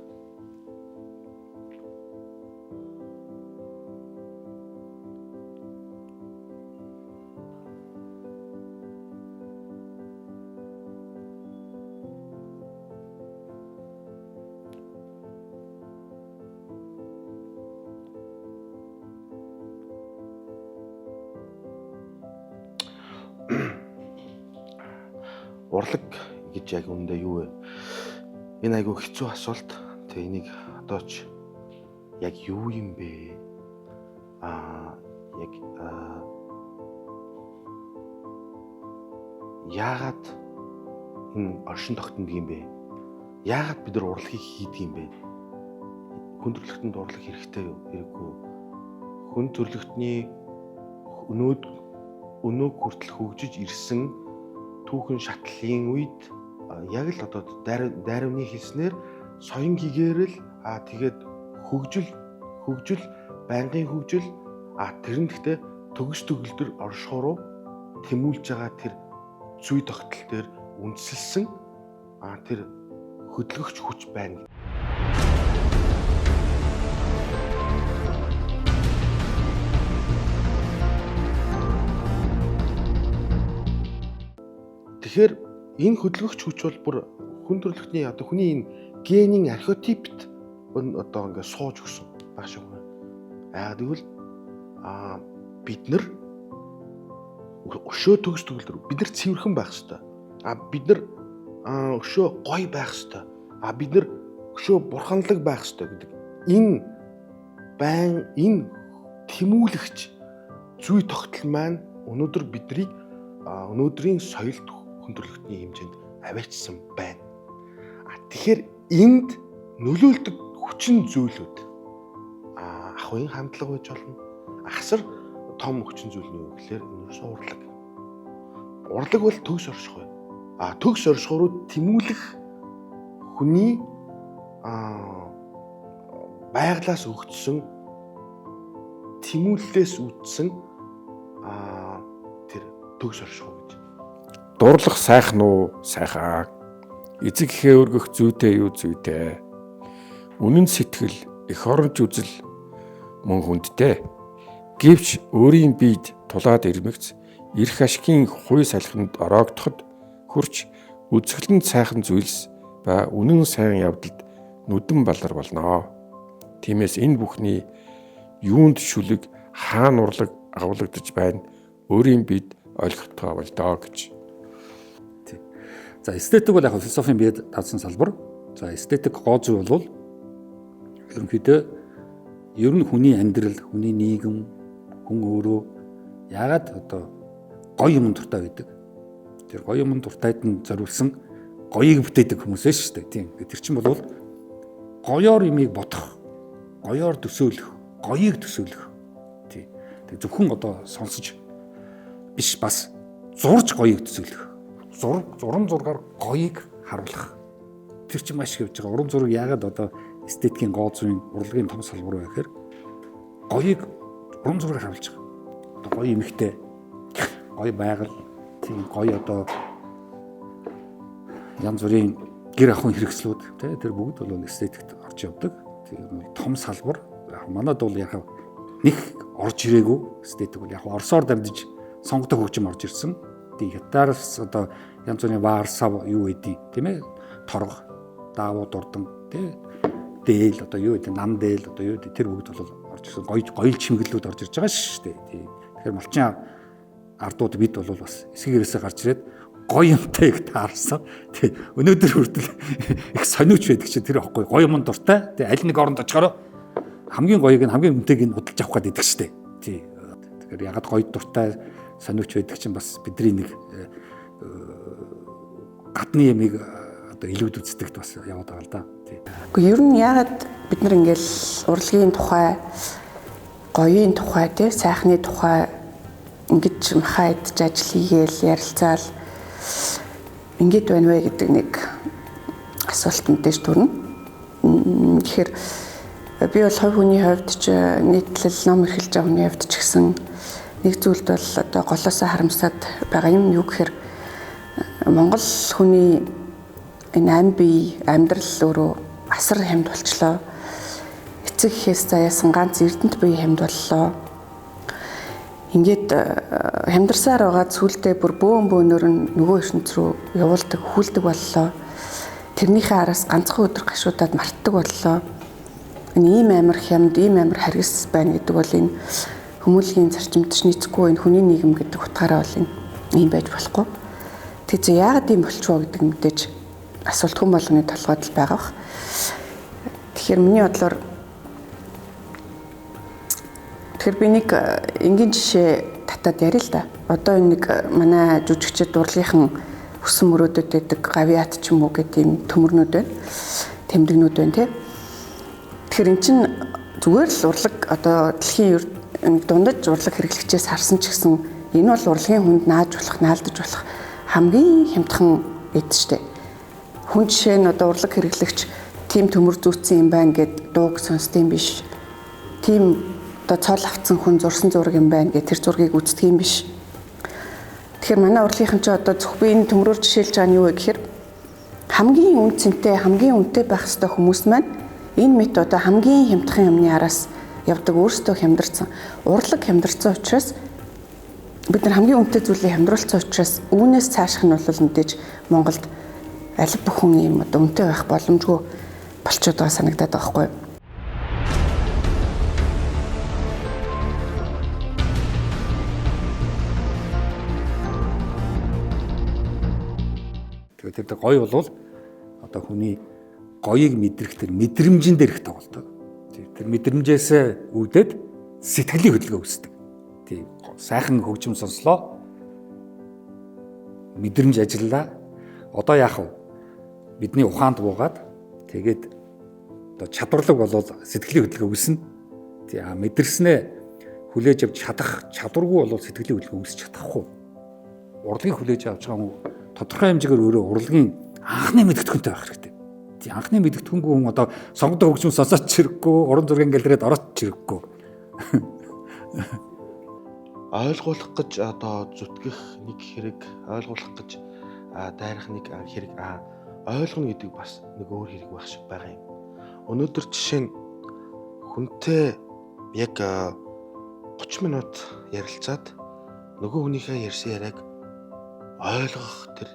Урлаг гэж яг үүндээ юу вэ? Энэ айгүй хэцүү асуулт. Тэгээ энийг одоо ч яг юу юм бэ? Яагаад энэ оршин тогтнодог юм бэ? Яагаад бид нар урлагийг хийдэг юм бэ? Хүн төрөлхтөнд урлаг хэрэгтэй юу? Хэрэггүй. Хүн төрөлхтний өнөөг хүртэл хөгжиж ирсэн түүхэн шатлалын үед яг л одоо дайрамны хэлснээр соён гэгээрэл тэгээд хөгжил, байнгын хөгжил тэр нь гэхдээ төгс төгөлдөр оршихоор тэмүүлж байгаа тэр зүй тогтол дээр үндэслсэн тэр хөдөлгөгч хүч байна. Тэгэхээр энэ хөдөлгөгч хүч бол бүр хүн төрөлхтний одоо хүний энэ генийн архетипт одоо ингээд сууж өгсөн баг шиг байна. Яагаад гэвэл бид нар өшөө төгс төгөлдөр бид нар цэвэрхэн байх хэрэгтэй. Бид нар өшөө гоё байх хэрэгтэй. Бид нар өшөө бурханлаг байх хэрэгтэй гэдэг. Энэ тэмүүлэгч зүй тогтол маань өнөөдөр биднийг өнөөдрийн соёлт хүндрэлтний хэмжээнд аваачсан байна. Тэгэхээр энд нөлөөлдөг хүчин зүйлүүд ахуйн хандлага байж болно. Асар том хүчин зүйл нь юу гэхээр ерөөсөө урлаг. Урлаг бол төгс оршихуй. Төгс оршихороо тэмүүлэх хүний байглаас өгдсөн тэмүүллээс үүдсэн тэр төгс оршихуй гэж. Дурлах сайхан уу сайхан. Эцэг ихээ өргөх зүйтэй юу зүйтэй. Үнэн сэтгэл эх оронч үзэл мөн хүндтэй. Гэвч өөрийн биед тулаад ирмэгц эрх ашигын хуй салхинд ороогдоход хүрч үзэсгэлэн сайхан зүйлс ба үнэн сайн явдалд нүдэн балар болно. Тиймээс энэ бүхний юунд шүлэг хаана урлаг агуулгадж байна өөрийн биед ойлгохтойгоо бол доо гэж. За эстетик бол яг философийн биед давсан салбар. За эстетик гоо зүй бол ерөнхийдөө ер нь хүний амьдрал, хүний нийгэм, хүн өөрөө яагаад одоо гоё юм дуртай байдаг. Тэр гоё юм дуртайд нь зориулсан гоёыг бүтээдэг хүмүүс ээ шүү дээ. Тийм. Тэр чинь бол гоёор юмыг бодох, гоёор төсөөлөх, гоёыг төсөөлөх. Тийм. Тэг зөвхөн одоо сонсож биш бас зурж гоёыг төсөөлөх. Уран зургаар гоёыг харуулах. Тэр чинь маш их явж байгаа. Уран зураг яагаад одоо эстетикийн гоо зүйн урлагийн том салбар вэ гэхээр гоёыг уран зургаар харуулж байгаа. Одоо гоё эмэгтэй, гоё байгаль, тийм гоё одоо янз бүрийн гэр ахуйн хэрэгслүүд тэр бүгд бол эстетикт орж явдаг. Тийм том салбар. Манайд бол яг нэг орж ирээгүй эстетик бол яг Оросоор дамжиж сонгодог хөгжим орж ирсэн. Тийм хятадаас одоо янз бүрийн варсав юу гэдэг тийм ээ торго, даавуу дурдан тийм дээл одоо юу гэдэг нам дээл одоо юу гэдэг тэр бүгд бол орж ирсэн гоё чимэглэлүүд орж ирж байгаа шүү дээ. Тийм. Тэгэхээр малчин ардууд бид бол бас эсгээрээсээ гарч ирээд гоё юмтайг таарсан. Тийм. Өнөөдөр хүртэл их сониуч байдаг чи тэр ихгүй гоё юм дуртай. Тийм. Аль нэг оронд очихороо хамгийн гоёг нь хамгийн үнэтэйг нь удалж авах гэдэг шүү дээ. Тийм. Тэгэхээр ягаад гоё дуртай сониуч байдаг чинь бас бидний нэг гадны ямиг одоо илүүд үздэг бас яваад байгаа л да. Гэхдээ ер нь яагаад бид нар ингээл урлагийн тухай, гоёын тухай, сайхны тухай ингэж махаа идж ажил хийгээл ярилцаал ингээд байна вэ гэдэг нэг асуулт мэдээж төрнө. Тэгэхээр би бол хувь хүний хувьд ч нийтлэл ном эрхэлж байгаа хүний хувьд ч гэсэн нэг зүйлд бол одоо голоосоо харамсаад байгаа юм юу гэхээр Монгол хүний энэ амби амьдрал өөрөө асар хямд болчлоо. Эцэг эхээс заяасан ганц эрдэнэт бие хямд боллоо. Ингээд хямдарсаар байгаа зүйлдээ бүр бөөнөр нь нөгөө ертөнц рүү явуулдаг, хүлдэг боллоо. Тэрнийхээ араас ганцхан өдөр гашуудаад мартдаг боллоо. Энэ ийм амар хямд, ийм амар харгас байна гэдэг бол энэ хүмүүлгийн зарчимд нийцэхгүй энэ хүний нийгэм гэдэг утгаараа бол энэ ийм байж болохгүй. Тэгэхээр яагаад ийм болчихоо гэдэг мэдээж асуулт хүн болгоны толгойд л байгаа бах. Тэгэхээр миний бодлоор би нэг энгийн жишээ татаад яриа л да. Одоо энэ нэг манай жүжигчид урлагийнхан өсөн мөрөөдөд байдаг гавиат ч юм уу гэдэг юм төмөрнүүд байна. Тэмдэгнүүд байна тий. Тэгэхээр эн чинь зүгээр л урлаг одоо дэлхийн дундаж урлаг хэрэглэгчээс харсан ч гэсэн энэ бол урлагийн хүнд нааж болох, наалдаж болох хамгийн хямдхан эд штэ. Хүн жишээ нь одоо урлаг хэрэглэгч тийм төмөр зүүцсэн юм байна гэд дууг сонсдсон биш. тийм одоо цол авцсан хүн зурсан зураг юм байна гэх тэр зургийг үздэг юм биш. Тэгэхээр манай урлагийнхан ч одоо зөвхөн энэ төмрөөр жишээлж байгаа нь юу вэ гэхээр хамгийн үн цэнтэй, хамгийн үнэтэй байх ёстой хүмүүс маань энэ мэт одоо хамгийн хямдхан юмны араас явдаг өөрсдөө хямдарсан, урлаг хямдарсан учраас бид нар хамгийн үнэтэй зүйлийг хямдруулсан учраас үүнээс цаашх нь бол мэдээж Монголд аль бүхэн юм одоо үнэтэй байх боломжгүй болчиход байгаа санагдаад байгаа хгүй. Тэгээд тэр гоё бол одоо хүний гоёыг мэдрэх тэр мэдрэмжэн дээр их тоглодог. Тэр мэдрэмжээс үүдээд сэтгэлийн хөдөлгөөн үүсдэг. Тийм сайхан хөгжим сонслоо. Мэдрэмж ажиллаа. Одоо яах вэ? Бидний ухаанд буугаад тэгээд одоо чадварлаг болол сэтгэлийн хөдөлгөөн үүснэ. Тийм мэдэрснээ хүлээж авч чадах чадваргүй болол сэтгэлийн хөдөлгөөн үүсч чадахгүй. Урлагийг хүлээж авч байгаа хүн тодорхой хэмжээгээр өөрөө урлагийн анхны мэдгэдэгхүүнтэй байх хэрэгтэй. Тийм анхны мэдгэдэгхүүнгүй хүн одоо сонгодог хөгжим сонсооч чирэггүй, уран зургийн галерейд орооч чирэггүй. Ойлгуулах гэж одоо зүтгэх нэг хэрэг, ойлгуулах гэж дайрах нэг хэрэг ойлгоно гэдэг бас нэг өөр хэрэг байх шиг байгаа юм. Өнөөдөр жишээ нь хүнтэй яг 30 минут ярилцаад нөгөө хүнийхээ ярьсан яриаг ойлгох тэр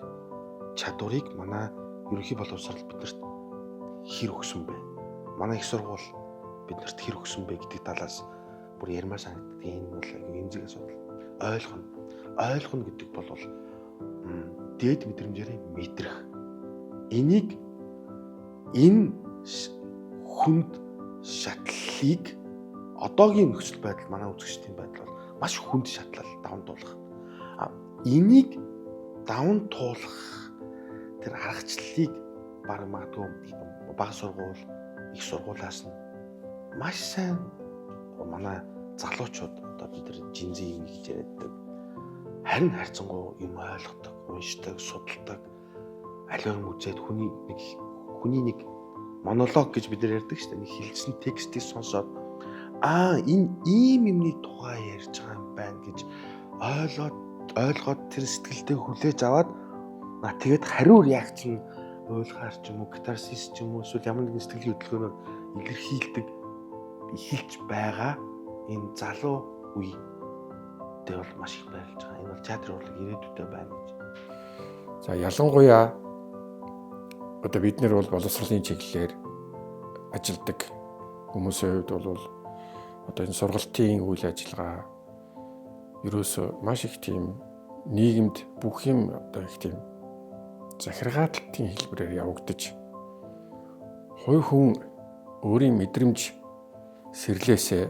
чадварыг манай ерөнхий боловсрол биднэрт хэр өгсөн бэ? Манай их сургууль биднэрт хэр өгсөн бэ гэдэг талаас бүр ярмаар санагддаг. Энэ бол эмзэг асуудал. Ойлгоно гэдэг бол дээд мэдрэмжээр мэдрэх. Энэ хүнд шатлалыг одоогийн нөхцөл байдал манай үзэгчдийн байдал бол маш хүнд шатлал даван туулах. Энийг даван туулах тэр аргачлалыг баг магадгүй бага сургууль, их сургуулиас нь маш сайн манай залуучууд одоо бид нар жинзи гэж ярьдаг. Харин хайрцангуй юм ойлгодог, уншдаг, судалдаг, аливаа үзээд хүний нэг монолог гэж бид нар ярьдаг шүү дээ. Нэг хэлсэн текстийг сонсоод энэ ийм юмны тухай ярьж байгаа юм байна гэж ойлгоод тэр сэтгэлдээ хүлээж аваад тэгээд хариу реакц нь ойлгохаар ч юм уу, катарсис ч юм уу, эсвэл ямар нэгэн сэтгэлийн хөдөлгөөнөөр илэрхийлдэг эхэлж байгаа энэ залуу үе дээр бол маш их байрлаж байгаа. Энэ бол театр урлаг ирээдүйтэй байна гэж. За ялангуяа одоо бид нар бол боловсролын чиглэлээр ажилладаг хүмүүсийн хувьд бол одоо энэ сургалтын үйл ажиллагаа ерөөсөө маш их тийм нийгэмд бүх юм одоо их тийм захиргаалтын хэлбэрээр явагдаж хувь хүн өөрийн мэдрэмж сэрлээсээ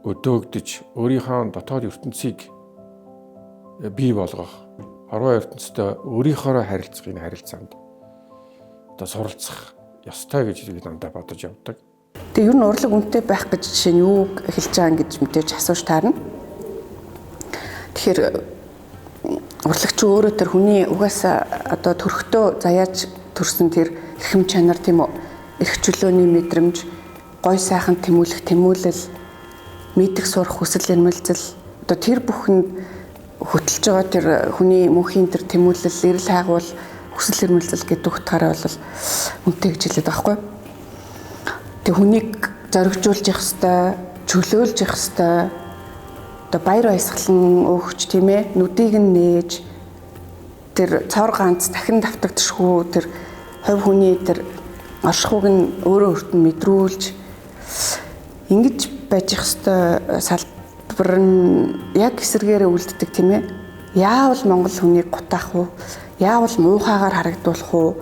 өдөөгдөж өөрийнхөө дотоод ертөнцийг бий болгох, хорвоо ертөнцтэй өөрийнхөөроо харилцах энэ харилцаанд одоо суралцах ёстой гэж би дандаа бодож явдаг. Тэгээ ер нь урлаг үнэтэй байх гэж жишээ нь юу хэлж байгаа гэж мэдээж асууж таарна. Тэгэхээр урлагч өөрөө тэр хүний угаасаа одоо төрхтөө заяаж төрсөн тэр эрхэм чанар тийм үү? Эрх чөлөөний мэдрэмж, гой сайхан тэмүүлэл, мэдэх сурах хүсэл эрмэлзэл одоо тэр бүхэнд хөтлж байгаа тэр хүний мөнхийн тэр тэмүүлэл, эрэл хайгуул, хүсэл эрмэлзэл гэдэг утгаараа бол үнэтэй гэж хэлээд байгаа хгүй. Тэг хүнийг зоригжуулж явах хэвээр, чөлөөлж явах хэвээр одоо баяр баясгалан өгч тийм ээ, нүдийг нь нээж тэр цор ганц дахин давтагдчихгүй тэр хувь хүний тэр оршихуйг нь өөрөө өөртөө мэдрүүлж ингэж байж их хэвээр салбар нь яг эсэргээрээ үлддэг тийм ээ. Яавал монгол хүнийг гутаах уу? Яавал муухайгаар харагдуулах уу?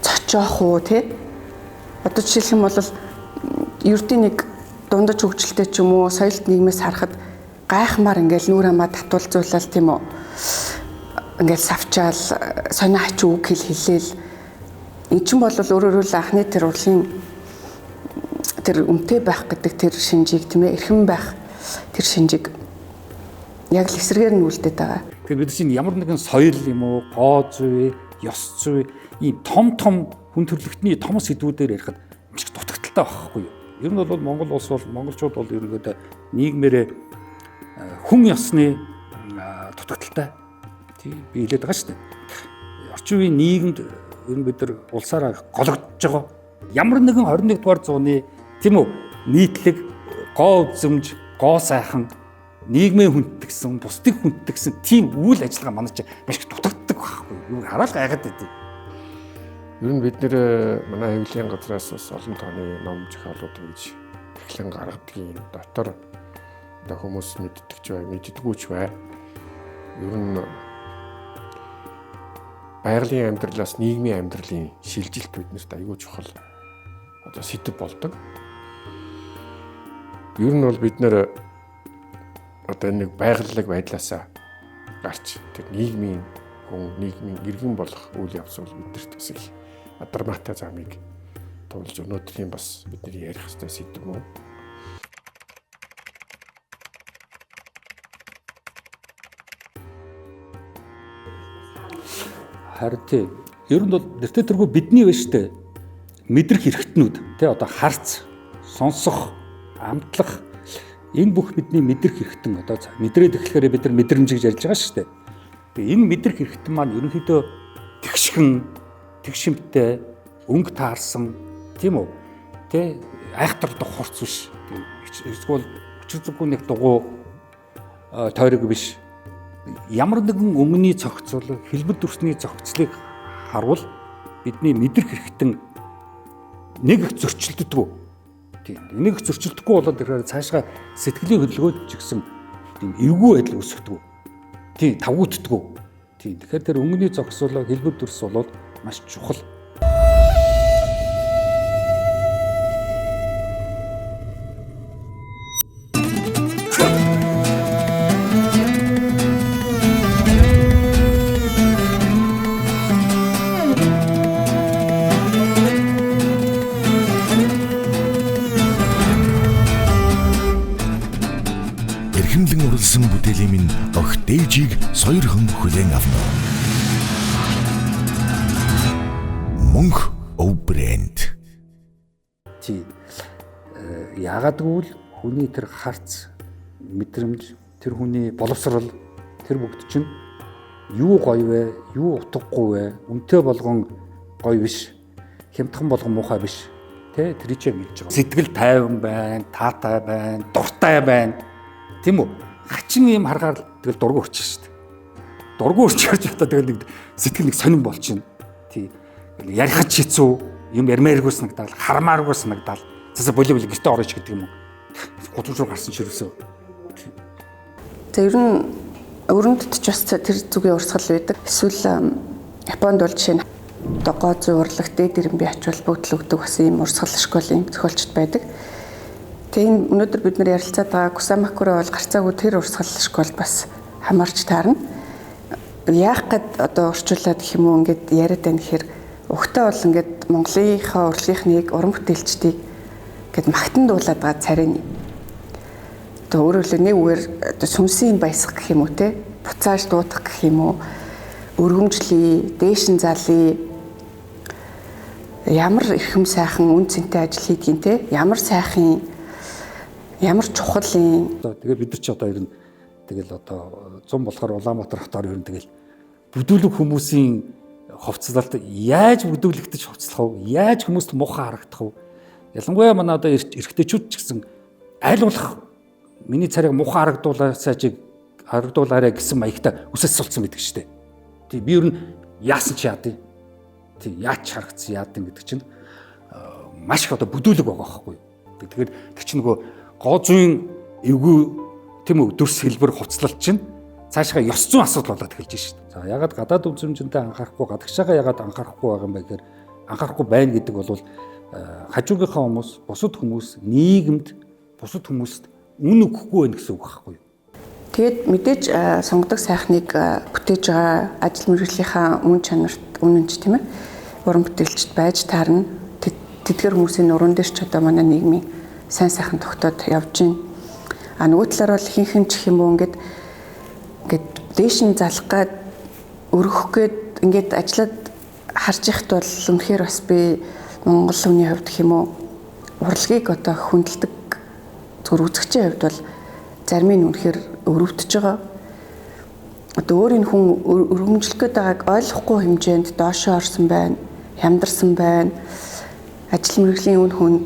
Цочоох уу тий? Одоо жишээлх юм бол ердийн нэг дундаж хөгжилтэй ч юм уу соёлт нийгмээс харахад гайхмаар ингээл нүүр хамаа татуулзуулаад тийм үү? Ингээл савчаал сонио хач үг хэлээл. Энд чинь бол өөрөөр хэлбэл анхны тэр урлагийн тэр үнэтэй байх гэдэг тэр шинжийг тийм ээ эрхэм байх тэр шинжийг яг л эсрэгээр нь үлдээд байгаа. Тэгэхээр бид чинь ямар нэгэн соёл юм уу, гоо зүй, ёс зүй ийм том хүн төрөлхтний том сэдвүүдээр ярихад маш дутагдaltaй байхгүй юу? Ер нь бол Монгол улс бол монголчууд бол ерөнхийдөө нийгмээрээ хүн ёсны дутагдaltaй би хэлээд байгаа шүү дээ. Орчин үеийн нийгэмд ер нь бид нар улсаараа гологдож байгаа. Ямар нэгэн 21 дугаар зууны тийм үү нийтлэг, гоо үзэмж, гоо сайхан, нийгмийн хүндэтгсэн, бусдыг хүндэтгсэн тийм үйл ажиллагаа манай ч маш их дутагддаг байхгүй юу? Хараад гайхаад байдیں۔ Ер нь бид нэр манай хэвлэлийн газраас бас олон тооны ном зохиолууд хийж тэглэн гаргадгийн дотор одоо хүмүүс мэддэг ч бай, мэддэггүй ч бай. Ер нь байгалийн амьдралаас нийгмийн амьдралын шилжилт биднэрт аюул чухал одоо сэдв болдог. Ер нь бол бид нэр одоо нэг байгаль байдлаасаа гарч тэр нийгмийн хүн нийгмийн иргэн болох үйл явц бол биднэрт бас их адармаатай замыг туулж өнөөдрийн бас бидний ярих хэвээр сэдв мөн. Харин тийм. Ер нь бол нэртэй тэргүй бидний байна шүү дээ. Мэдрэх хэрэгтнүүд тий одоо харц, сонсох, амтлах энэ бүх бидний мэдрэх хэрэгтэн одоо мэдрээд эхлэхээр бид нар мэдрэмжийг ярьж байгаа шүү дээ. Тэгээ энэ мэдрэх хэрэгтэн маань ерөнхийдөө тэгшхэн, тэгшимтэй, өнгө таарсан тийм үү? Тэ айхтар хурц биш. Эсвэл өчир зүггүй нэг дугуй тойрог биш. Ямар нэгэн өмнөний цогцол, хэлбэр дүрсний цогцлыг харуул бидний мэдрэх хэрэгтэн нэг их зөрчилддөг. Тийм. Нэг их зөрчилдөхгүй болоод тэгэхээр цаашгаа сэтгэлийн хөдөлгөөд ч гэсэн тийм эвгүй байдал үүсгэдэг. Тийм, тавгууддаг. Тийм. Тэгэхээр тэр өмнөний цогцол, хэлбэр дүрс болоод маш чухал. Эрхэмлэн уралсан бүтээлийн минь огт дээжийг соёрхон хүлээн авна. Мөнх ов брэнд. Тий. Яагаад гэвэл хүний тэр харц, мэдрэмж, тэр хүний боловсрал тэр бүгд чинь юу гоё вэ, юу утгагүй вэ, үнэтэй болгон гоё биш, хямдхан болгон муухай биш. Тэ тэр чинь хэлж байгаа. Сэтгэл тайван байна, таатай байна, дуртай байна. Тийм үү? Хачин юм харгаар тэгэл дургу өрчих шүү дээ. Дургу өрчихөж одоо тэгэл нэг сэтгэл нэг сонирн болчихно. Тий. Ярихад хэцүү, юм ярмааргүй санагдал, хармааргүй санагдал. Цаасаа болио гэртээ орооч гэдэг юм уу? Гудамж руу гарсан ч юусоо. За ер нь өрөмдөд ч бас тэр зүгийн урсгал байдаг. Эсвэл Японд бол жишээ нь одоо гоо зүй урлаг, дээд ирэмбий ачвал бүгд л өгдөг бас ийм урсгал школын зохиолчд байдаг. Тэгээ өнөөдөр бид нар ярилцаад байгаа Кусамакура бол гарцаагүй тэр урсгал школ бас хамаарч таарна. Яах гээд одоо орчуулад гэх юм уу ингээд яриад байна гэхээр угтаа бол ингээд Монголынхаа урлагийнхныг уран бүтээлчдийг ингээд магтан дуулаад байгаа царийн. Одоо өөрөөр хэлбэл нэг үгээр одоо сүнсийн баясгах гэх юм уу те буцааж дуудах гэх юм уу өргөмжлөе, дээшин залъя. Ямар эрхэм сайхан үн цэнтэй ажил хийдгийг те ямар сайхан ямар чухал юм. Тэгээ бид нар ч одоо ер нь тэгэл одоо 100 болохоор Улаанбаатар хотоор ер нь тэгэл бүдүүлэг хүмүүсийн ховцлолд яаж бүдүүлэгдэж ховцлох вэ? Яаж хүмүүст муухай харагдах вэ? Ялангуяа манай одоо эрэгтэйчүүд ч гэсэн аль болох миний царийг муухай харагдуулаарай гэсэн маягтай үсэс сулцсан байдаг шүү дээ. Тий би ер нь яасан ч яадیں۔ Тий яаж харагдсан яадیں гэдэг чинь маш их одоо бүдүүлэг байгаа байхгүй юу? Тэгэхээр тэр чинь нөгөө гоо зүйн эвгүй тийм үү дүрс хэлбэр хувцлалт чинь цаашгаа ёс зүйн асуудал болоод эхэлж шүү дээ. За ягаад гадаад үзмжинтэй анхаарахгүй гадагшаага ягаад анхаарахгүй байгаа юм бэ гэхээр анхаарахгүй байна гэдэг бол хажуугийнхаа хүмүүс, бусад хүмүүс, нийгэмд бусад хүмүүст үн өгөхгүй байх гэсэн үг байхгүй юу? Тэгээд мэдээж сонгодог сайхныг бүтээж байгаа ажил мэргэжлийнхаа үн чанарт үнэнч тийм ээ уран бүтээлчд байж таарна. Тэдгэр хүмүүсийн нуруунд дээр ч одоо манай нийгмийн сайн сайхан тогтоод явж байна. А нөгөө талаар бол ихэнх нь ч юм уу ингээд дээшин залах гад өргөх гээд ингээд ажиллаад харж ихт бол үнэхээр бас би Монгол хүний хувьд гэх юм уу урлагийг одоо хүндэлдэг зөв үзэгчийн хувьд бол зарим нь үнэхээр өрөвдөж байгаа. Одоо өөрийн хүн өргөмжлөх гээд байгааг ойлгохгүй хэмжээнд доошоо орсон байна, хямдарсан байна. Ажил мэргэжлийн үн хүнд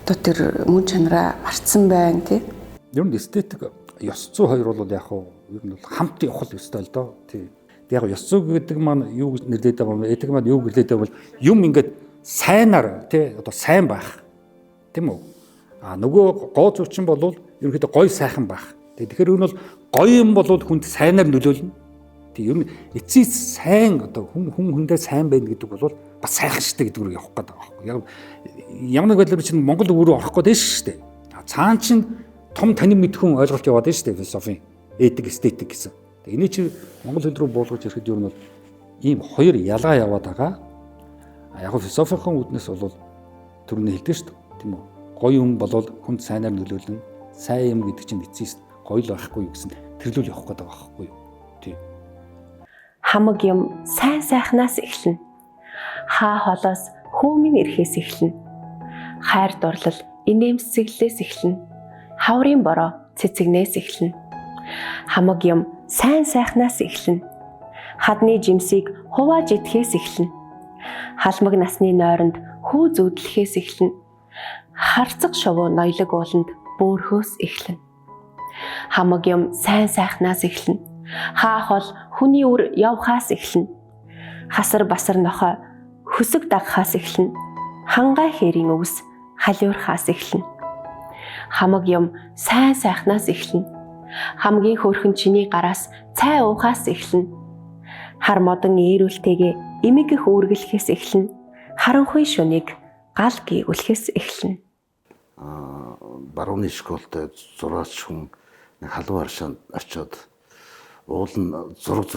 одоо тэр мөн чанараа мартсан байна тий. Ер нь эстетик ёс зүй хоёр бол яг хуу ер нь бол хамт явах ёстой л доо тий. Яг ёс зүй гэдэг маань юу гэж нэрлэдэг юм бэ? Этик маань юу гэрлэдэг бол юм ингээд сайнаар тий одоо сайн байх. Тийм үү? Нөгөө гоо зүйчин бол ерөнхийдөө гоё сайхан байх. Тэгэхээр энэ бол гоё юм бол хүнд сайнаар нөлөөлнө. Тэг ер нь эцсийн сайн одоо хүндээ сайн байна гэдэг бол бас сайхан штэ гэдэг рүү явах гэдэг байна. Яг ямар нэг байдлаар чинь Монгол үг рүү орох гэдэг штэ. Цаан чинь том танин мэдхэн ойлголт яваад байна штэ философи, этик, эстетик гэсэн. Эний чи монгол хэл рүү буулгаж ирэхэд ер нь бол ийм хоёр ялгаа яваад байгаа. Яг философийн үднэс бол түрүүний хэлдэг штэ. Тийм үү? Гоё юм бол хүнд сайнаар нөлөөлнө. Сайн юм гэдэг чинь эцсийн гоё л байхгүй юу гэсэн тэрлүүл явах гэдэг байгаа байхгүй юу? Тийм. Хамаг юм сайн сайхнаас эхэлнэ. Хаа холоос хөөмийн эрхээс эхэлнэ. Хайр дурлал инээмсэглэлээс эхэлнэ. Хаврын бороо цэцэгнээс эхэлнэ. Хамаг юм сайн сайхнаас эхэлнэ. Хадны жимсийг хувааж идэхээс эхэлнэ. Халмаг насны нойронд хүү зүудлэхээс эхэлнэ. Харцаг шовуу ноёлог ууланд бөөрхөөс эхэлнэ. Хамаг юм сайн сайхнаас эхэлнэ. Хаах бол хүний үр явхаас эхэлнэ. Хасар басар нохой хөсөг дагахаас эхэлнэ. Хангай хэрийн өвс халиурхаас эхэлнэ. Хамаг юм сайн сайхнаас эхэлнэ. Хамгийн хөөрхөн чиний гараас цай уухаас эхэлнэ. Хар модон ээрүүлтэйгээ эмэг их үүргэлэхээс эхэлнэ. Харанхуй шөнийг гал гүйгүүлэхээс эхэлнэ. Барууны школд зураач хүн нэг халуун аршаанд очиод уул нь зураг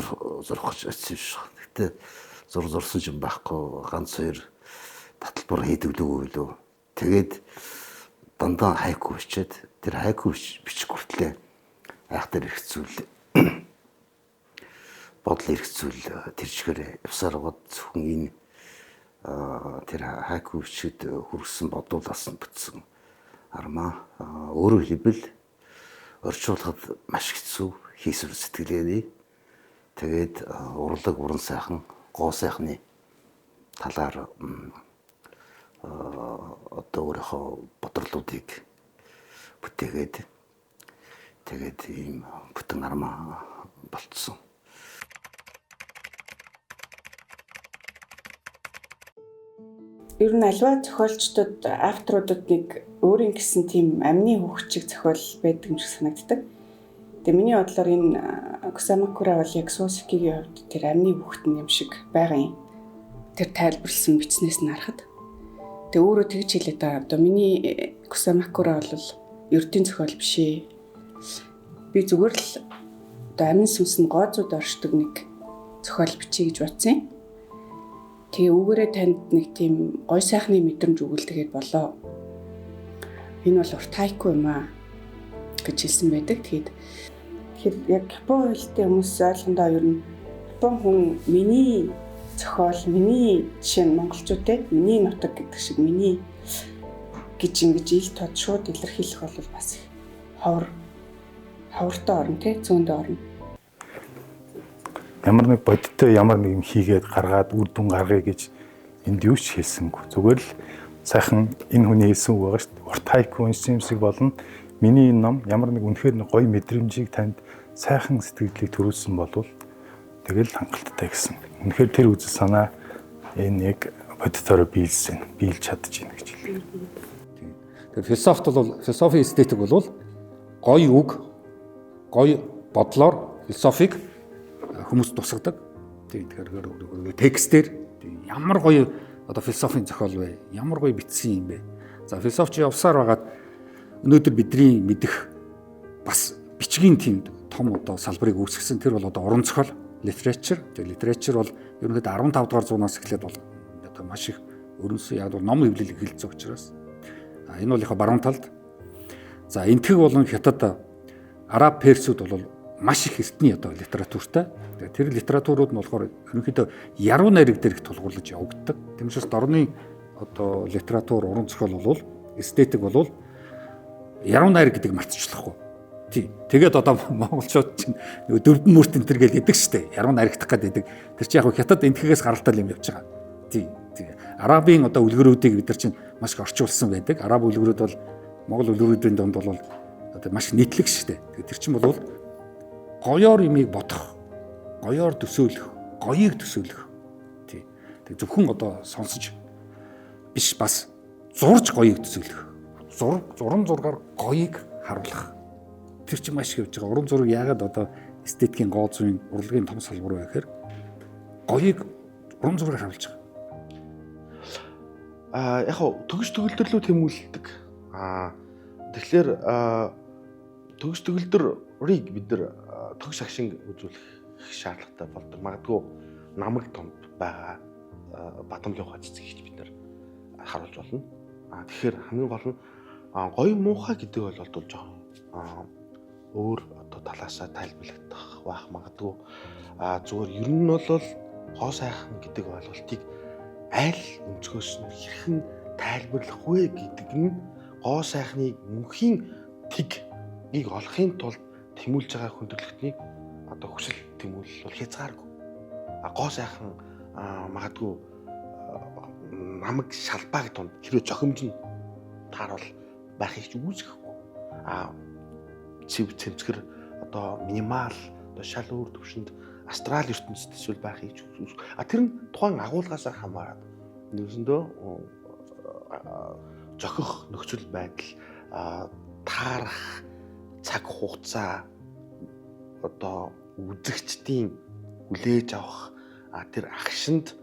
зурх гэж очив шүү. Гэтэ зураг зурсан юм байхгүй, ганц хоёр таталбар хийдвэлгүй лөө. Тэгээд дандаа хайку бичээд тэр хайку бичих хүртлээ айх дээр хэрэгцүүл бодол хэрэгцүүл тэр чигээр явсараад зөвхөн энэ тэр хайку бичээд хүрсэн бодуулаас нь бүтсэн армаа өөрөөр хэлбэл орчуулахад маш хэцүү хийсвэр сэтгэлгээний тэгээд урлаг уран сайхан гоо сайхны талаар одоо өөрийнхөө бодлуудыг бүтээгээд тэгээд ийм бүтэн армаа болцсон. Ер нь альва зохиолчдод авторуудад нэг өөрийн гэсэн тийм амны хөвчиг зохиол байдаг юм шиг санагддаг. Тэгээ миний бодлоор энэ Кусамакура бол яг Сосикигийн хувьд тэр амны хөвгтөн юм шиг байгаа юм. Тэр тайлбарлсан бичснээс нь харахад. Тэгээ өөрөө тэгж хэлээд байгаа. Одоо миний Кусамакура бол ердийн зохиол биш ээ. Би зүгээр л одоо амин сүнс нь гоозууд оршдог нэг зохиол бичиж гэж бодсон юм. Тэгээ үүгээрээ танд нэг тийм гой сайхны мэдрэмж өгүүлдэгээд болоо. Энэ бол урт хайку юм аа гэж хэлсэн байдаг. Тэгэхээр яг Япон хэлтэй хүмүүс ойлгондоо ер нь Япон хүн миний зохиол, миний жишээ нь монголчуудтэй миний нутаг гэдэг шиг миний гэж ингэж ил тод шууд илэрхийлэх бол бас ховртой орно тий зүүндээ орно. Ямар нэг бодиттой ямар нэг юм хийгээд гаргаад үр дүн гаргая гэж энд юу ч хэлсэнгүй. Зүгээр л сайхан энэ хүний хэлсэн үг байгаа шүү дээ. Урт хайку уншсан юмсыг болно. Миний энэ ном ямар нэг үнэхээр нэг гоё мэдрэмжийг танд сайхан сэтгэлийг төрүүлсэн болвол тэгэл хангалттай гэсэн. Үнэхээр тэр үзэл санаа энэ яг бодитоор биелж чадчихна гэж хэлээ. Тэгэхээр философи эстетик бол гоё үг, гоё бодлоор философиг хүмүүс тусгадаг. Тэгэхээр текстээр ямар гоё одоо философийн зохиол вэ? Ямар гоё бичсэн юм бэ? За философч явсаар байгаад өнөөдөр бидний мэдэх бас бичгийн тийм том одоо салбарыг үүсгэсэн тэр бол одоо уран зохиол, literature. Тэгээ literature бол ерөнхийдөө 15 дугаар зуунаас эхлээд бол одоо маш их өрнөсөн яг бол ном эвлэл эхэлсэн учраас энэ бол яг баруун талд. За энтгэг болон хятад араб персүүд бол маш их эртний одоо литературтай. Тэр литературууд нь болохоор ерөнхийдөө яруу найраг дээр их тулгуурлаж явагддаг. Тиймээс дорны одоо литератур, уран зохиол болвол эстетик болвол яруу найр гэдэг мартчихлахгүй. Тий. Тэгээд одоо монголчууд чинь нөгөө дөрвөн мөрт энэ төр гэж идэг штэ. Яруу найрагдах гэдэг. Тэр чинь яг хятад энтгэхээс гаралтай юм явж байгаа. Тий. Арабын одоо үлгэрүүдийг бид нар чинь маш их орчуулсан байдаг. Араб үлгэрүүд бол монгол үлгэрүүдийн донд бол одоо маш нийтлэг штэ. Тэр чинь бол гоёор имийг бодох, гоёор төсөөлөх, гоёыг төсөөлөх. Тий. Тэг зөвхөн одоо сонсож биш бас зурж гоёыг төсөөлөх. Зурам зургаар гоёыг харуулах. Тэр чинь маш их явж байгаа. Уран зураг яагаад одоо эстетикийн гол зүйн урлагийн том салбар вэ гэхээр гоёыг уран зургаар харуулж байгаа. Яг төгс төгөлдөрлөө тэмүүлдэг. Тэгэхээр төгс төгөлдрийг бид нар төгс агшин үзүүлэх шаардлагатай болдог. Магадгүй намаг томд байгаа бадамлын ухаан цэцгийгч бид нар харуулж болно. Тэгэхээр хамгийн гол нь гоё муухай гэдэг бол жоохон өөр одоо талаасаа тайлбарлагдах байх магадгүй. Зүгээр ер нь бол хоо сайхан гэдэг ойлголтыг аль өнцгөөс нь хэрхэн тайлбарлах вэ гэдэг нь гоо сайхныг мөнхийн тгийг олохын тулд тэмүүлж байгаа хүндрэлтний одоо хүсэл тэмүүлэл бол хязгааргүй. Гоо сайхан магадгүй намаг шалбааг тунд хэрвээ зохимж нь тааруул байхыг ч үүсэхгүй. Цэв цэмцгэр одоо минимал одоо шал өөр төвшөнд астрал ертөнцид эсвэл байхыг ч үүсэхгүй. Тэр нь тухайн агуулгаас хамаарат нэгсэндөө зохих нөхцөл байдал таарах цаг хугацаа одоо үзэгчдийн хүлээж авах тэр агшинд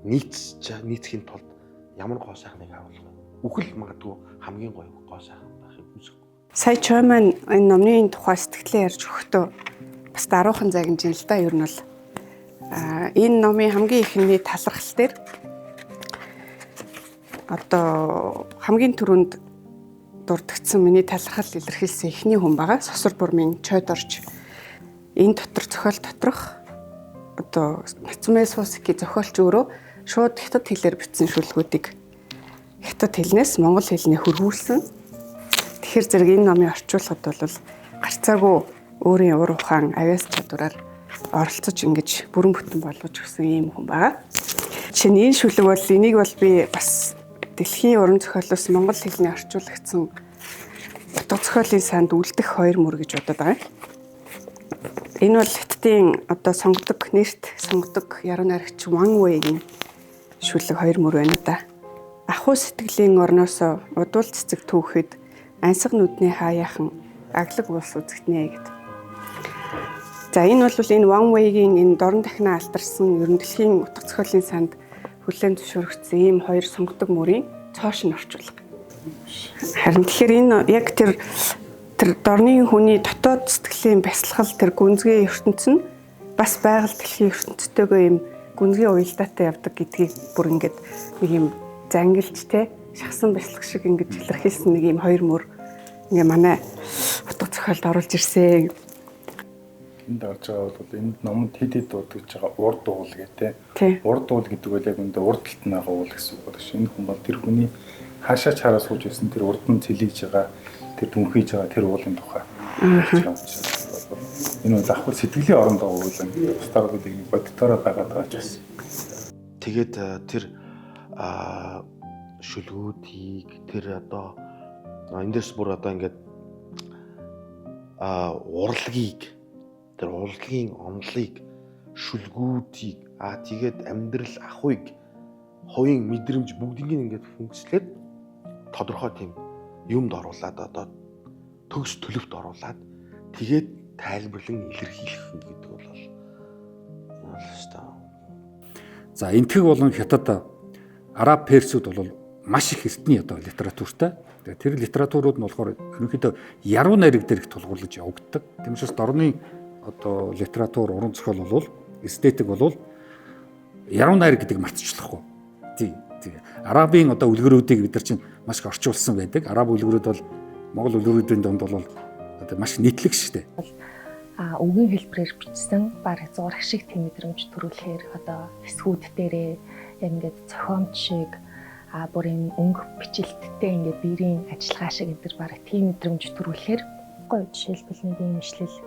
нийцхийн тулд ямар гоо сайхныг харуулах вэ? Үхэл магадгүй хамгийн гоё гоо сайхан байхыг үзэхгүй. Сая чой маань энэ номны тухай сэтгэлээ ярьж өгөхдөө бас даруухан загнаж ин л да. Ер нь бол энэ номын хамгийн ихний талархал дээр одоо хамгийн түрүүнд дурдгдсан миний талархал илэрхийлсэн эхний хүн байгаа. Сосор бурмын чойд орж энэ дотор зохиол доторх одоо Нацумэ Сусики зохиолч өөрөө шууд хятад хэлээр бичсэн шүлгүүдийг хятад хэлнээс монгол хэлний хөрвүүлсэн. Тэгэхээр зэрэг энэ номын орчуулгад бол гарцаагүй өөрийн ур ухаан авиас чадвараар оролцож ингэж бүрэн бүтэн болгож өгсөн ийм хүн байгаа. Жишээ нь энэ шүлэг бол энийг бол би бас дэлхийн уран зохиолоос монгол хэлний орчуулагдсан утга зохиолын санд үлдэх 2 мөр гэж бодоод байгаа. Энэ бол хятадын одоо сонгодог нэрт сонгодог яруу найрагч Ван Вэйгийн шүлэг 2 мөр байна да. Ахуй сэтгэлийн орноосоо удуул цэцэг түүхэд ансаг нүдний хаяахан аглаг уус үзэгтнэ гэд. За энэ бол энэ Ван Вэйгийн энэ дорн дахина алдарсан ерөн дэлхийн утга зохиолын санд хүлээн зөвшөөрөгдсөн ийм 2 сонгодог мөрийн цоошин орчуулга. Харин тэгэхээр энэ яг тэр дорны хүний дотоод сэтгэлийн бясалгал тэр гүнзгий ертөнц нь бас байгаль дэлхийн ертөнцтэйгээ ийм гүнзгий уялдаатай явдаг гэдгийг бүр ингээд нэг юм зангилжтэй шахсан бяцлах шиг ингэж илэрхийлсэн нэг юм 2 мөр ингээ манай утга зохиолд оруулж ирсэн. Энд орж байгаа бол энд номонд хэд дуудаж байгаа урд уул гэдэг. Урд уул гэдэг бол яг үндэ урд талд нь байгаа уул гэсэн үг байна. Энэ хүн бол тэр хүний хаашаач хараа сууж байсан тэр урд нь цэлийж байгаа тэр дүнхийж байгаа тэр уулын тухай. Энэ бол ахвар сэтгэлийн оронд байгаа уул нь. Бусдаар бол нэг бодтороо байгаад байгаа ч гэсэн. Тэгээд тэр шүлгүүдийг тэр одоо эндээс бүр одоо ингээд урлагийг тэр урлагийн онолыг шүлгүүдийг тэгээд амьдрал ахуйг хувийн мэдрэмж бүгдийг ингээд функцлээд тодорхой тийм юмд оруулаад одоо төгс төлөвт оруулаад тэгээд тайлбарлан илэрхийлэх гэдэг бол хэвээр. За энтгэг болон хятад араб персүүд бол маш их эртний одоо литературтай. Тэр литературууд нь болохоор ерөнхийдөө яруу найраг дээрх тулгуурлаж явагддаг. Тиймээс дорны одоо литератур уран зохиол бол эстетик бол яруу найраг гэдэг мартчихлахгүй. Тий. Арабын одоо үлгэрүүдийг бид нар чинь маш их орчуулсан байдаг. Араб үлгэрүүд бол монгол үлгэрүүдийн донд бол одоо маш нийтлэг шүү дээ. Үгийн хэлбэрээр бичсэн баг зураг шиг тийм мэдрэмж төрүүлэхээр одоо эсгүүд дээрээ яг ингээд зохиомж шиг бүр юм өнгө бичлэлттэй ингээд биерийн ажиллагаа шиг энэ төр бараг тийм мэдрэмж төрүүлэхээр гоё жишээлбэл нэг юм ишлэл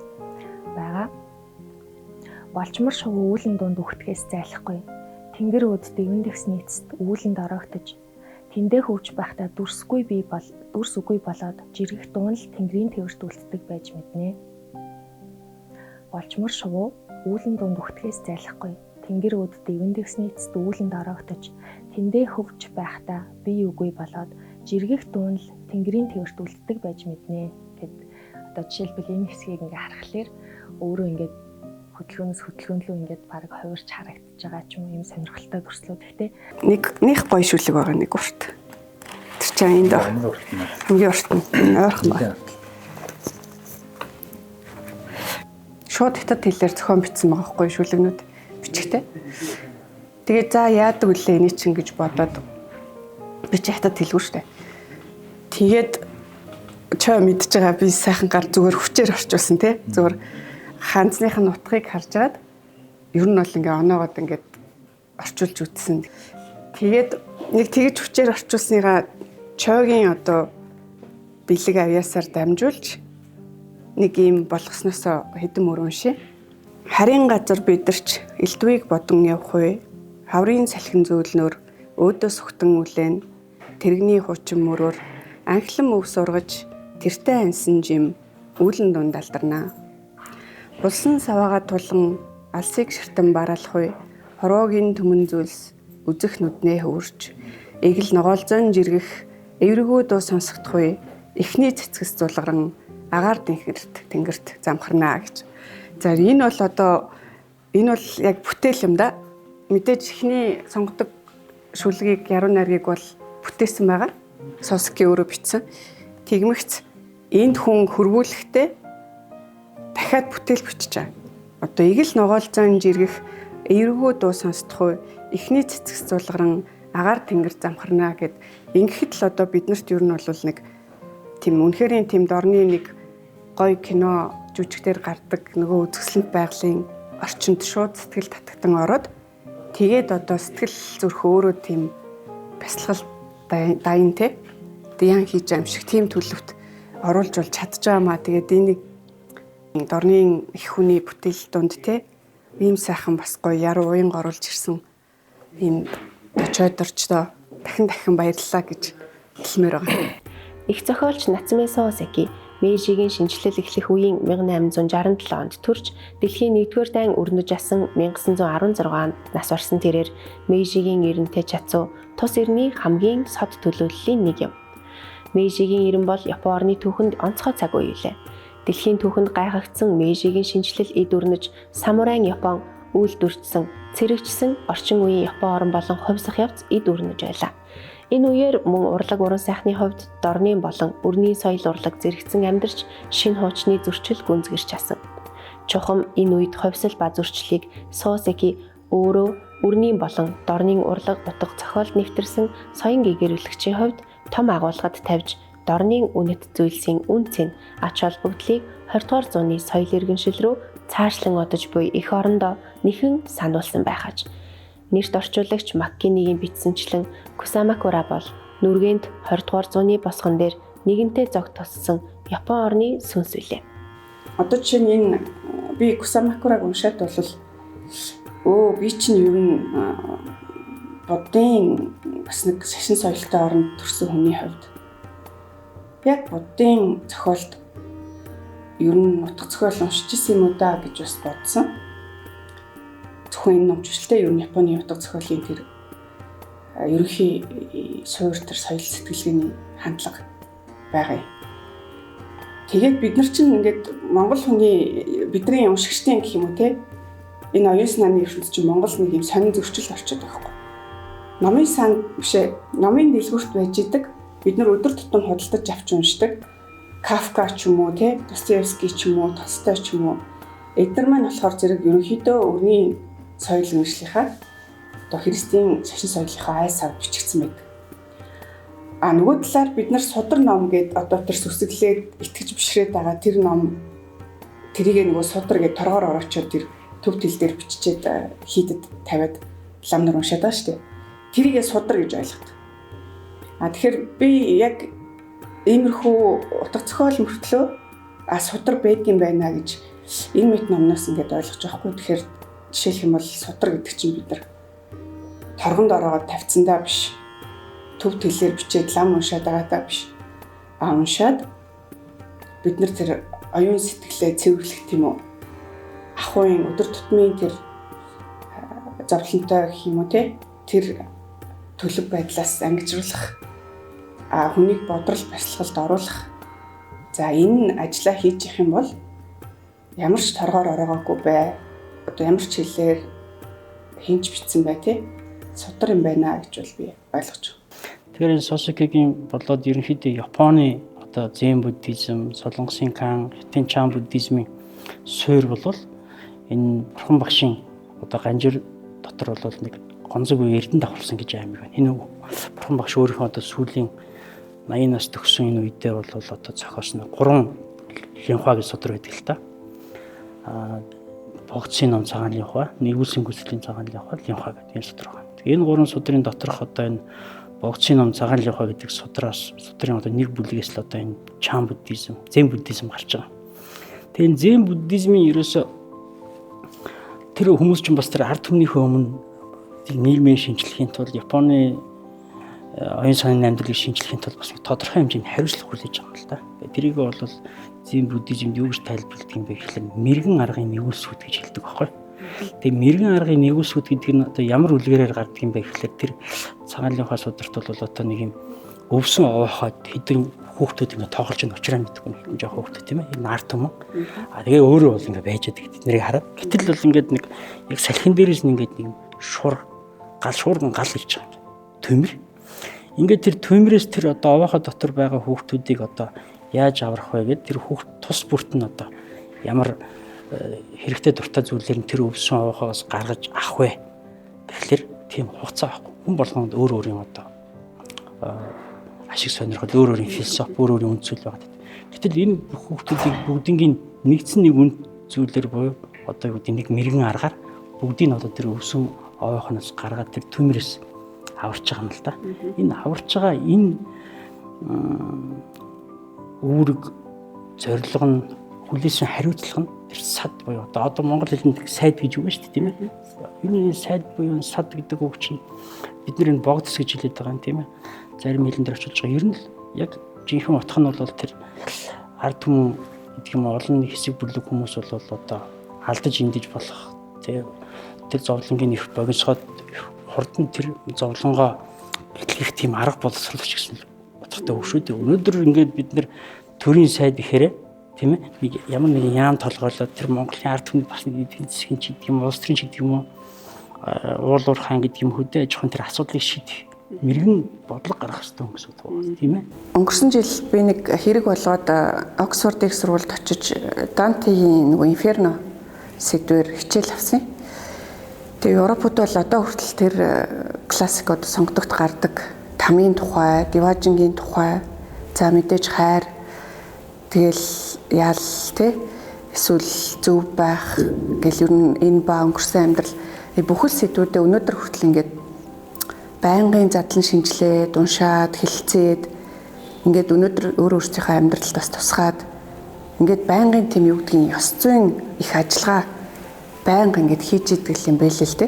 байгаа. Болчмор шувуу үүлэн дунд үхтгэхээс зайлахгүй. Тэнгэр өд дэвэндэгс нийцэд үүлэнд ороогдож тэндээ хөвж байхдаа дүрс үгүй болоод жиргэх дуун л тэнгэрийн төвөрт үлддэг байж мэднэ. Болчмор шувуу үүлэн дунд үхтгэхээс зайлахгүй. Тэнгэр өд дэвэндэгс нийцэд үүлэнд ороогдож тэндээ хөвж байхдаа бие үгүй болоод жиргэх дуун л тэнгэрийн төвөрт үлддэг байж мэднэ гэд одоо жишээлбэл энэ хэсгийг ингээ харахаар өөрөө ингээ хөдөлгөөнлөө ингээд баг хувирч харагдаж байгаа ч юм уу юм сонирхолтой төрслүүд. Гэхдээ нэг гоё шүлэг байгаа нэг урт. Тэр чинь энд хамгийн урт нь ойрхон байна. Шууд хятад хэлээр зохион бичсэн байгаа гоё шүлэгнүүд бичгтэй. Тэгээд за яадаг үлээ эний чинь гэж бодоод би чи хятад хэлгүй штэ. Тэгээд чоо мэдж байгаа би сайхан гар зүгээр хүчээр орчуулсан тий. Зүгээр ханцных нь утгыг харж агаад ер нь бол ингээ оноогод ингээд орчуулж үтсэн. Тэгээд нэг тэгж хүчээр орчуулсныгаа чойгийн одоо бэлэг авьяасаар дамжуулж нэг юм болгосноосоо хэдэн мөрөн шээ. Харийн газар бидэрч элдвийг бодон явах үе. Хаврын салхин зөөлнөр өөдөөс хөхтөн үлэн тэрэгний хуучин мөрөөр анхлан өв сургаж тэртээ ансан жим үүлэн дунд алдарнаа. Улсан саваагаа тулан алсыг ширтэн бараалах үе. Хороогийн түмэн зүйлс үзэх нүднээ хөвөрч эгэл ногоолзон жиргэх эврэгөө дуу сонсогдох үе. Эхний цэцгэс зулгаран агаар тэнгэрт замхарнаа гэж. За энэ бол яг бүтээл юм да. Мэдээж эхний сонгодог шүлгийг яруу найргийг бол бүтээсэн байгаа. Соски өөрөө бичсэн. Тэгмэгц энд хүн хөрвүүлэхдээ дахиад бүтээл бичиж байгаа. Одоо эгэл ногоолзон жиргэх эврэгөө дуу сонсдох үе. Эхний цэцгэс зулгаран агаар тэнгэр замхарнаа гэд ингэхэд л одоо биднэрт ер нь бол нэг тийм үнэхэрийн тийм дорны нэг гоё кино жүжигтэр гардаг нөгөө үзэсгэлэнт байгалийн орчинд шууд сэтгэл татагтан ороод тэгээд одоо сэтгэл зүрх өөрөө тийм бясалгал дайн те дэян хийж амшиг тийм төлөвт оруулж бол чадж байгаа маа. Тэгээд энийг дорны их хүний бүтээл дунд те ийм сайхан бас гоё яруу уян оруулж ирсэн ийм очойдорчдоо дахин баярлалаа гэж хэлмээр байгаа. Их зохиолч Нацуме Сосеки Мэйжигийн шинжилэл эхлэх үеийн 1867 онд төрж дэлхийн 1-р дайн өрнөж асан 1916 онд нас орсон тэрээр Мэйжигийн эрентэй чацуу тус эрний хамгийн сод төлөөллийн нэг юм. Мэйжигийн эрен бол Япон орны түүхэнд онцгой цаг үе илээ. Дэлхийн түүхэнд гайхагдсан Мэйжигийн шинжилэл эд өрнөж самурайн Япон үйлдвэрчсэн, цэрэгчсэн орчин үеийн Япон орн болон хувьсах явц эд өрнөж байлаа. Энэ үеэр мөн урлаг уран сайхны хувьд дорны болон өрний соёл урлаг зэрэгцэн амьдарч шинэ хуучны зөрчил гүнзгэрч асан. Чухам энэ үед хувьсал ба зөрчлийг Сосеки өөрөө өрний болон дорны урлаг утга зохиолд нэвтэрсэн соён гэгэрүүлэгчийн хувьд том агуулгад тавьж дорны үнэт зүйлсийн үн цэн ач холбогдлыг 20 дугаар зууны соёл иргэншил рүү цаашлан одож буй эх орондоо нэхэн сануулсан байхаж. Нэрт орчуулагч Маккинигийн бичсэнчлэн Кусамакура бол нүргэнт 20 дугаар зууны босгон дээр нэгэнтээ зог тоссон Япон орны сүнс үлээ. Одоо жишээ нь энэ би Кусамакураг уншаад бол би чинь ер нь буддын бас нэг шашин соёлтой оронд төрсэн хүний хувьд яг буддын зохиолт ер нь утга зохиол уншиж ирсэн юм уу да гэж бас бодсон. Зөвхөн энэ номжуулалтаа ер нь Японы утга зохиолын тэр ерөнхий суур тэр соёл сэтгэлгээний хандлага байгаа юм. Тэгээд бид нар чинь ингээд Монгол хүний бидний уншигчдын гэх юм уу те энэ оюун санааны ертөнцийн чинь Монгол нэг юм сонин зөрчил орчод байгаа хгүй. Номын сан бишээ номын дэлгүүрт байж идэг бид нар өдөр тутам худалдаж авч уншдаг Кафка ч юм уу те Достоевский ч юм уу Толстой ч юм уу эдгээр маань болохоор зэрэг ерөнхийдөө өрний соёл нэршлийнхаа одоо христийн шашин соёлынхаа айсаар бичигдсэн байдаг. А нөгөө талаар бид нар судар ном гэдэг одоо тэр сүсгэлээд итгэж бишрээд байгаа тэр ном тэрийг нөгөө судар гэдэг торгоор ороочоод тэр төв тэл дээр биччихээд хийдэд тавиад лам нар уншаад байгаа шүү дээ. Тэрийгээ судар гэж ойлгодог. Тэгэхээр би яг иймэрхүү утга зохиол мөртлөө судар байдгийн байна гэж энэ мэт номноос ингээд ойлгож байгаа хгүй. Тэгэхээр жишээлх юм бол судар гэдэг чинь бид нар торгонд ороод тавьцсандаа биш. Төв тэлээр бичээд лам уншаад байгаатай биш. Уншаад бид нар тэр оюун сэтгэлээ цэвэрлэх тийм үү? Ахуйн өдөр тутмын тэр зовлонтой гэх юм уу тэр төлөв байдлаас ангижруулах хүнийг бодрол бясалгалд оруулах. За энэ ажлаа хийж явах юм бол ямар ч торгоор ороогоогүй бай. Одоо ямар ч хэлээр хинж бичсэн бай судар юм байна гэж бол би ойлгож байна. Тэгэхээр энэ Сосекигийн болоод ерөнхийдөө Японы одоо Зен буддизм, Солонгосын Кан, Хятадын Чан буддизмын суурь бол энэ бурхан багшийн одоо ганжир дотор бол нэг гонцог үе эрдэнэ давхарсан гэж аимаг байна. Энэ бурхан багш өөрийнхөө одоо сүүлийн 80 нас төгсөн энэ үедээ бол одоо зохиосон 3 линхва гэж судар байдаг л та. Богдсын ном цагаан линхва, нэгүүлсэн гүйцэтгэлийн цагаан линхва, линхва гэдэг энэ судар байна. Энэ 3 судрын доторх одоо энэ Богдсын ном цагаан линхва гэдэг судрын одоо нэг бүлгээс л одоо энэ Чан буддизм, Зен буддизм гарч байгаа. Тэгээ энэ Зен буддизмын ерөөсө тэр хүмүүс ч бас тэр ард түмнийхөө өмнө нийгмийн шинжлэхийн тулд Японы оюун санааны амьдралыг шинжлэхийн тулд бас тодорхой хэмжээний хариуцлага хүлээж байгаа юм л да. Тэрийг бол Зен буддизмд юу гэж тайлбарладаг юм бэ гэхэл мэрэгэн аргын нэгүүлсүүд гэж хэлдэг байхгүй. Тэгээ мэрэгэн аргын нэгүүлсүүд гэдэг нь одоо ямар үлгээрээр гардаг юм бэ гэхэл тэр цагаан линхва сударт бол одоо нэг юм өвсөн овоохоод хэдэн хүүхдүүд ингэ тоглож байгаа учраас мэдгүй нэг жоох хүүхдүүд тийм ээ. Энэ ард түмэн. Тэгээ өөрөө бол ингэ байж байгаа тэднийг хараад. Гэтэл бол ингээд нэг яг салхин дээрээс нь ингээд нэг шуурган гал ирж байгаа юм. Төмөр. Ингээд тэр төмрөөс тэр одоо овоохоо дотор байгаа хүүхдүүдийг одоо яаж аврах вэ гэд тэр хүүхд тус бүрт нь одоо ямар хэрэгтэй дуртай зүйлээр нь тэр өвсөн овоохоос гаргаж авах вэ гэхлээр тийм хугацаа авахгүй. Хүн болгонд өөр өөр юм одоо ашиг сонирхол, өөр өөрийн философи, өөр өөрийн үнд зүйл байгаа. Гэтэл энэ хүүхдүүдийг бүгднийг нэгдсэн нэг үнд зүйлээр буюу одоо юу гэдэг нэг мэрэгэн аргаар бүгдийг нь одоо тэр өвсөн овоохоноос гаргаад тэр төмрөөс аварч байгаа юм л да. Энэ аварч байгаа энэ үүрэг зорилго нь хүлээсэн хариуцлага нь тэр сад буюу одоо монгол хэлэнд сайд гэж үг шүү дээ тийм ээ. Энэ сайд буюу сад гэдэг үг чинь бид нэр энэ богдос гэж хэлээд байгаа юм тийм ээ. Зарим хэлэн дээр очилж байгаа. Ер нь л яг жинхэнэ утга нь бол тэр ард түмэн гэдэг юм олон хэсэг бүлэг хүмүүс бол одоо алдаж эндэж болох тийм тэр зовлонгийн их богиносгоод хурдан тэр зовлонгоо эхлэх тийм арга боловсруулах гэсэн утгатай үг шүү дээ. Өнөөдөр ингээд бид нэр төрийн сайд ихээр тийм ээ нэг ямар нэгэн яам толгойлоод тэр Монголын ард түмэнд бас нэг эдийн засгийн ч гэдэг юм, улс төрийн ч гэдэг юм уу уулуур хаан гэдэг юм хөдөө аж ахуйн тэр асуудлыг шийдэх мэрэгэн бодлого гаргах хэрэгтэй юм гэсэн үг байна тийм ээ. Өнгөрсөн жил би нэг хэрэг болоод Оксфорд их сургуульд очиж Дантегийн нэг Инферно сэдвээр хичээл авсан. Тэгээ Европод бол одоо хүртэл тэр классик одоо сонгогдоход гардаг тамийн тухай, Диважингийн тухай, за мэдээж хайр, тэгэл яал те эсвэл зөв байх гэл ер нь энэ ба өнгөрсөн амьдрал бүхэл сэдвүүдээ өнөөдөр хүртэл ингээд байнгын задлан шинжилээд, уншаад, хэлэлцээд ингээд өнөөдөр өөрсдийнхөө амьдралд бас тусгаад ингээд байнгын тийм юу гэдгийг ёс зүйн их ажиллагаа байнга ингээд хийж идэг юм байл л те.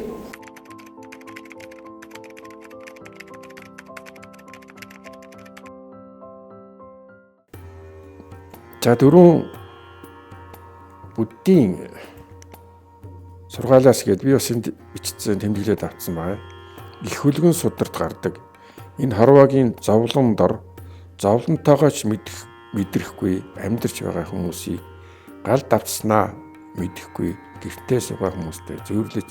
За дөрөв буддийн сургаалаас гээд би бас энд бичсэн тэмдэглээд авсан байна. Их хөлгөн сударт гардаг. Энэ харваагийн зовлон дор зовлонтойгооч мэдрэхгүй амьдарч байгаа хүмүүсийг гал давтснаа мэдэхгүй гэртээ суугаа хүмүүстэй зөвлөж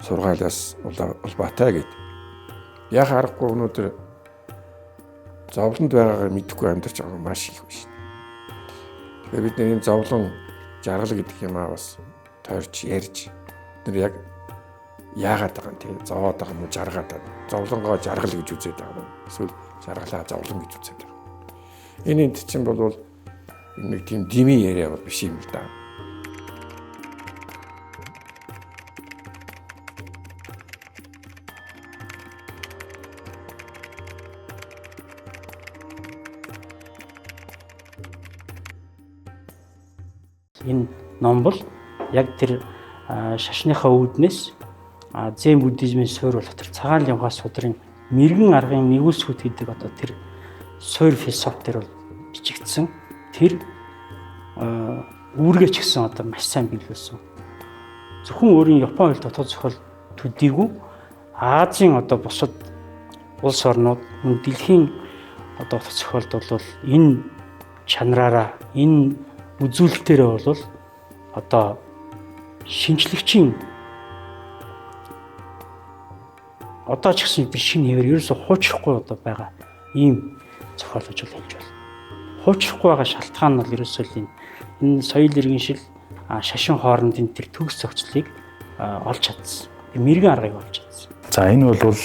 сургаалаас улбаатай гэд. Яг харахгүй өнөөдөр зовлонд байгаагаа мэдэхгүй амьдарч байгаа маш их байна. Тэгээ бид энэ зовлон жаргал гэдэг юм аа бас тойрч ярьж тэр яг яагаад байгаа юм тэгээ зовоод байгаа юм жаргаад байгаа. Зовлонгоо жаргал гэж үзээд байгаа юм. Эсвэл жаргалаа зовлон гэж үзээд байгаа. Энэ энд чинь бол нэг тийм дими яриа бол биш юм л да. ном бол яг тэр шашныхаа үүднээс зэн буддизмын суурь болох тэр цагаан лямхаа судрын мэрэгэн аргын нэгүүлсгүүд гэдэг одоо тэр суурь философи дээр бол бичигдсэн. Тэр үүргээ ч гэсэн одоо маш сайн биелүүлсэн. Зөвхөн өөрийн Японы хэл дотоод зохиол төдийгүй Азийн одоо бусад улс орнууд мөн дэлхийн одоо зохиолд бол энэ чанараараа энэ үзүүлэлтээрээ бол одоо шинжлэгчийн одоо ч гэсэн тэр шинэ хэвээр ерөөсө хуучрахгүй одоо байгаа ийм зохиол гэж хэлж байна. Хуучрахгүй байгаа шалтгаан нь бол ерөөсөө энэ соёл иргэншил шашин хоорондын тэр төгс зохицлыг олж чадсан. Мэрэгэн аргыг олж чадсан. За энэ бол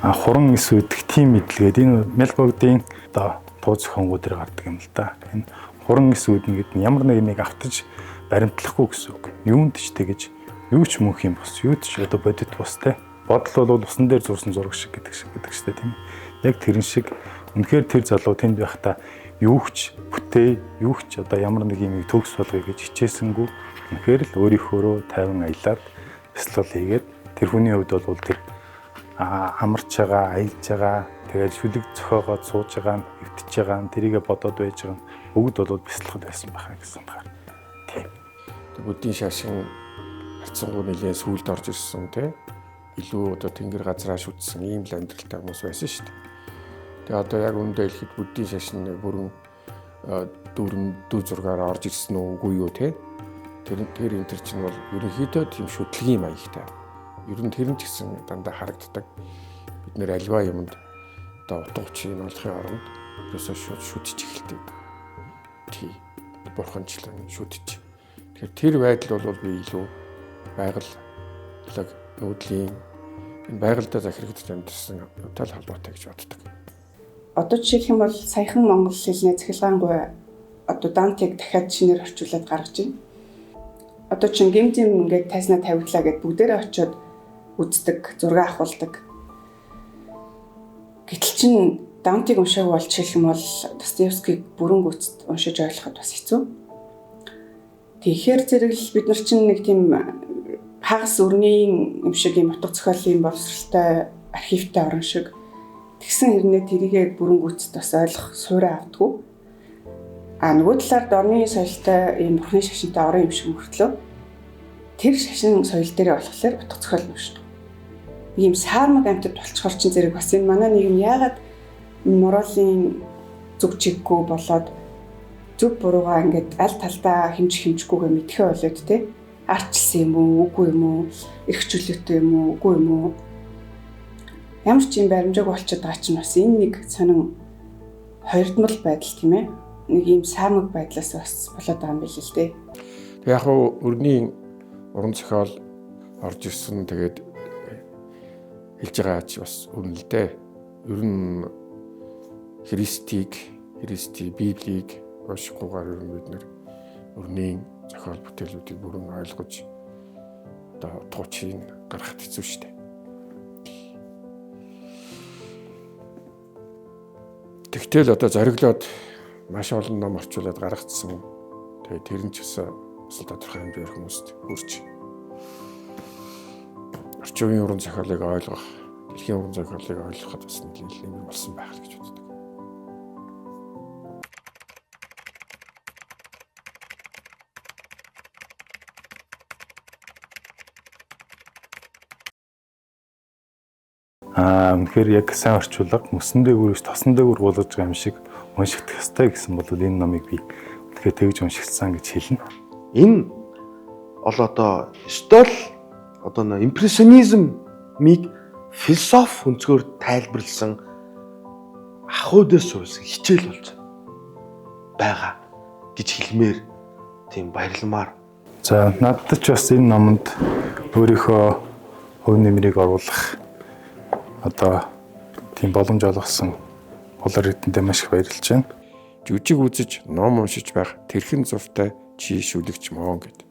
хуран эс үүдэх тим мэдлэгээд энэ Мельбогдын одоо туу зохионгууд дээр гардаг юм л да. Энэ хуран эс үүднэ гэдэг нь ямар нэг юмыг автаж баримтлахгүй гэсэн үг. Юунд ч тэгэж юу ч мөнх юм бос, юу ч одоо бодит бостэй. Бодол бол усан дээр зурсан зураг шиг гэдэг штэ тийм. Яг тэрэн шиг үнэхээр тэр залуу тэнд байхдаа юу ч бүтээ, юу ч одоо ямар нэг юмыг төгс болгоё гэж хичээсэнгүү. Үнэхээр л өөрийнхөөрөө тайван аялаад бяцлал хийгээд тэр хүний хувьд бол тэр амарч байгаа, аялж байгаа, тэгээд шүлэг зохиогоод сууж байгаа, эвтэж байгаа, тэрийгэ бодоод байж байгаа бүгд бол бяцлахад байсан байхаа гэсэн байна. Тийм. Буддийн шашин харьцангуй нэлээд сүүлд орж ирсэн тийм. Илүү одоо тэнгэр газраа шүтсэн ийм л амьдралтай хүмүүс байсан шүү дээ. Тэгээ одоо яг үндэ хэлэхэд буддийн шашин бүрэн дүү зургаараа орж ирсэн үгүй юу те. Тэр энэ төр чинь бол ерөнхийдөө тийм шүтлэгийн маягтай. Ер нь тэр нь ч гэсэн дандаа харагддаг. Бид нэр альва юмд одоо утга учирыг олохын оронд ерөөсөө шүтэж эхэлдэг. Тий. Бурханчлан шүтэж. Тэгэхээр тэр байдал бол би илүү байгальлаг нүүдлийн энэ байгальдаа захирагдж амьдсан тал холбоотой гэж боддог. Одоо жишээлх юм бол саяхан монгол хэлний цахилгаангүй одоо Дантиг дахиад шинээр орчуулад гаргаж байна. Одоо чин гэмтэн ингээд тайснаа тавигдлаа гэд бүгдээрээ очиод үздэг, зураг авахулдаг. Гэтэл чин Дантиг уншааг бол жишээлх юм бол Достоевскийг бүрэн гүйцэд уншиж ойлгоход бас хэцүү. Тэгэхээр зэрэг л бид нар чин нэг тийм хагас өрнөгийн юм шиг юм утга зохиолын боловсралтай архивтай орон шиг тэгсэн хэрнээ тэрийгээ бүрэн гүйцэд бас ойлгох суурь авдаггүй. Нөгөө талаар дорны соёлтой ийм бурхны шашинтай орон юм шиг мөртлөө тэр шашин соёл дээр болохоор утга зохиол нөшдөг. Ийм саармаг амьтад болцохоор чин зэрэг бас энэ манай нийгэм яагаад моралын зүг чиггүй болоод зөв буруугаа ингээд аль талдаа хэмжихгүйгээ мэдхээ болоод те арчилсан юм уу үгүй юм уу эрх чөлөөтэй юм уу үгүй юм уу ямар ч юм баримжааг болчиход байгаа чинь бас энэ нэг сонин хоёрдмал байдал тийм ээ нэг юм саамаг байдлаас бас болоод байгаа юм биш л дээ. Тэг яг хуу өрний уран зохиол орж ирсэн тэгээд хэлж байгаа ч бас өрн л дээ. Ер нь Христи Библийг уншихгүйгээр ер нь бид нэр өрний зохиол бүтээлүүдийг бүрэн ойлгож одоо туучийг гаргахад хэцүү шүү дээ. Тэгтэл одоо зориглоод маш олон ном орчуулад гаргацсан. Тэгээд тэр нь ч гэсэн бас тодорхой хэмжээр хүмүүст хүрч орчин үеийн уран зохиолыг ойлгох, дэлхийн уран зохиолыг ойлгоход бас нэлээд нэмэр болсон байх гэж боддог. Үнэхээр яг сайн орчуулга мөсөн дээгүүр тосон дээгүүр болгож байгаа юм шиг уншигдах ёстой гэсэн бол энэ номыг би үнэхээр тэгж уншигдсан гэж хэлнэ. Энэ бол одоо стол одоо нэг импрессионизмыг философи өнцгөр тайлбарлсан ахуйдээс суурсан хичээл болж байгаа гэж хэлмээр тийм баярламаар. За надад ч бас энэ номонд өөрийнхөө хөв нэмрийг оруулах одоо тийм боломж олгосон болор хэдэндээ маш их баярлж байна. Жүжиг үзэж, ном уншиж байх тэрхэн зуртай чи шүлэгч моон гэд.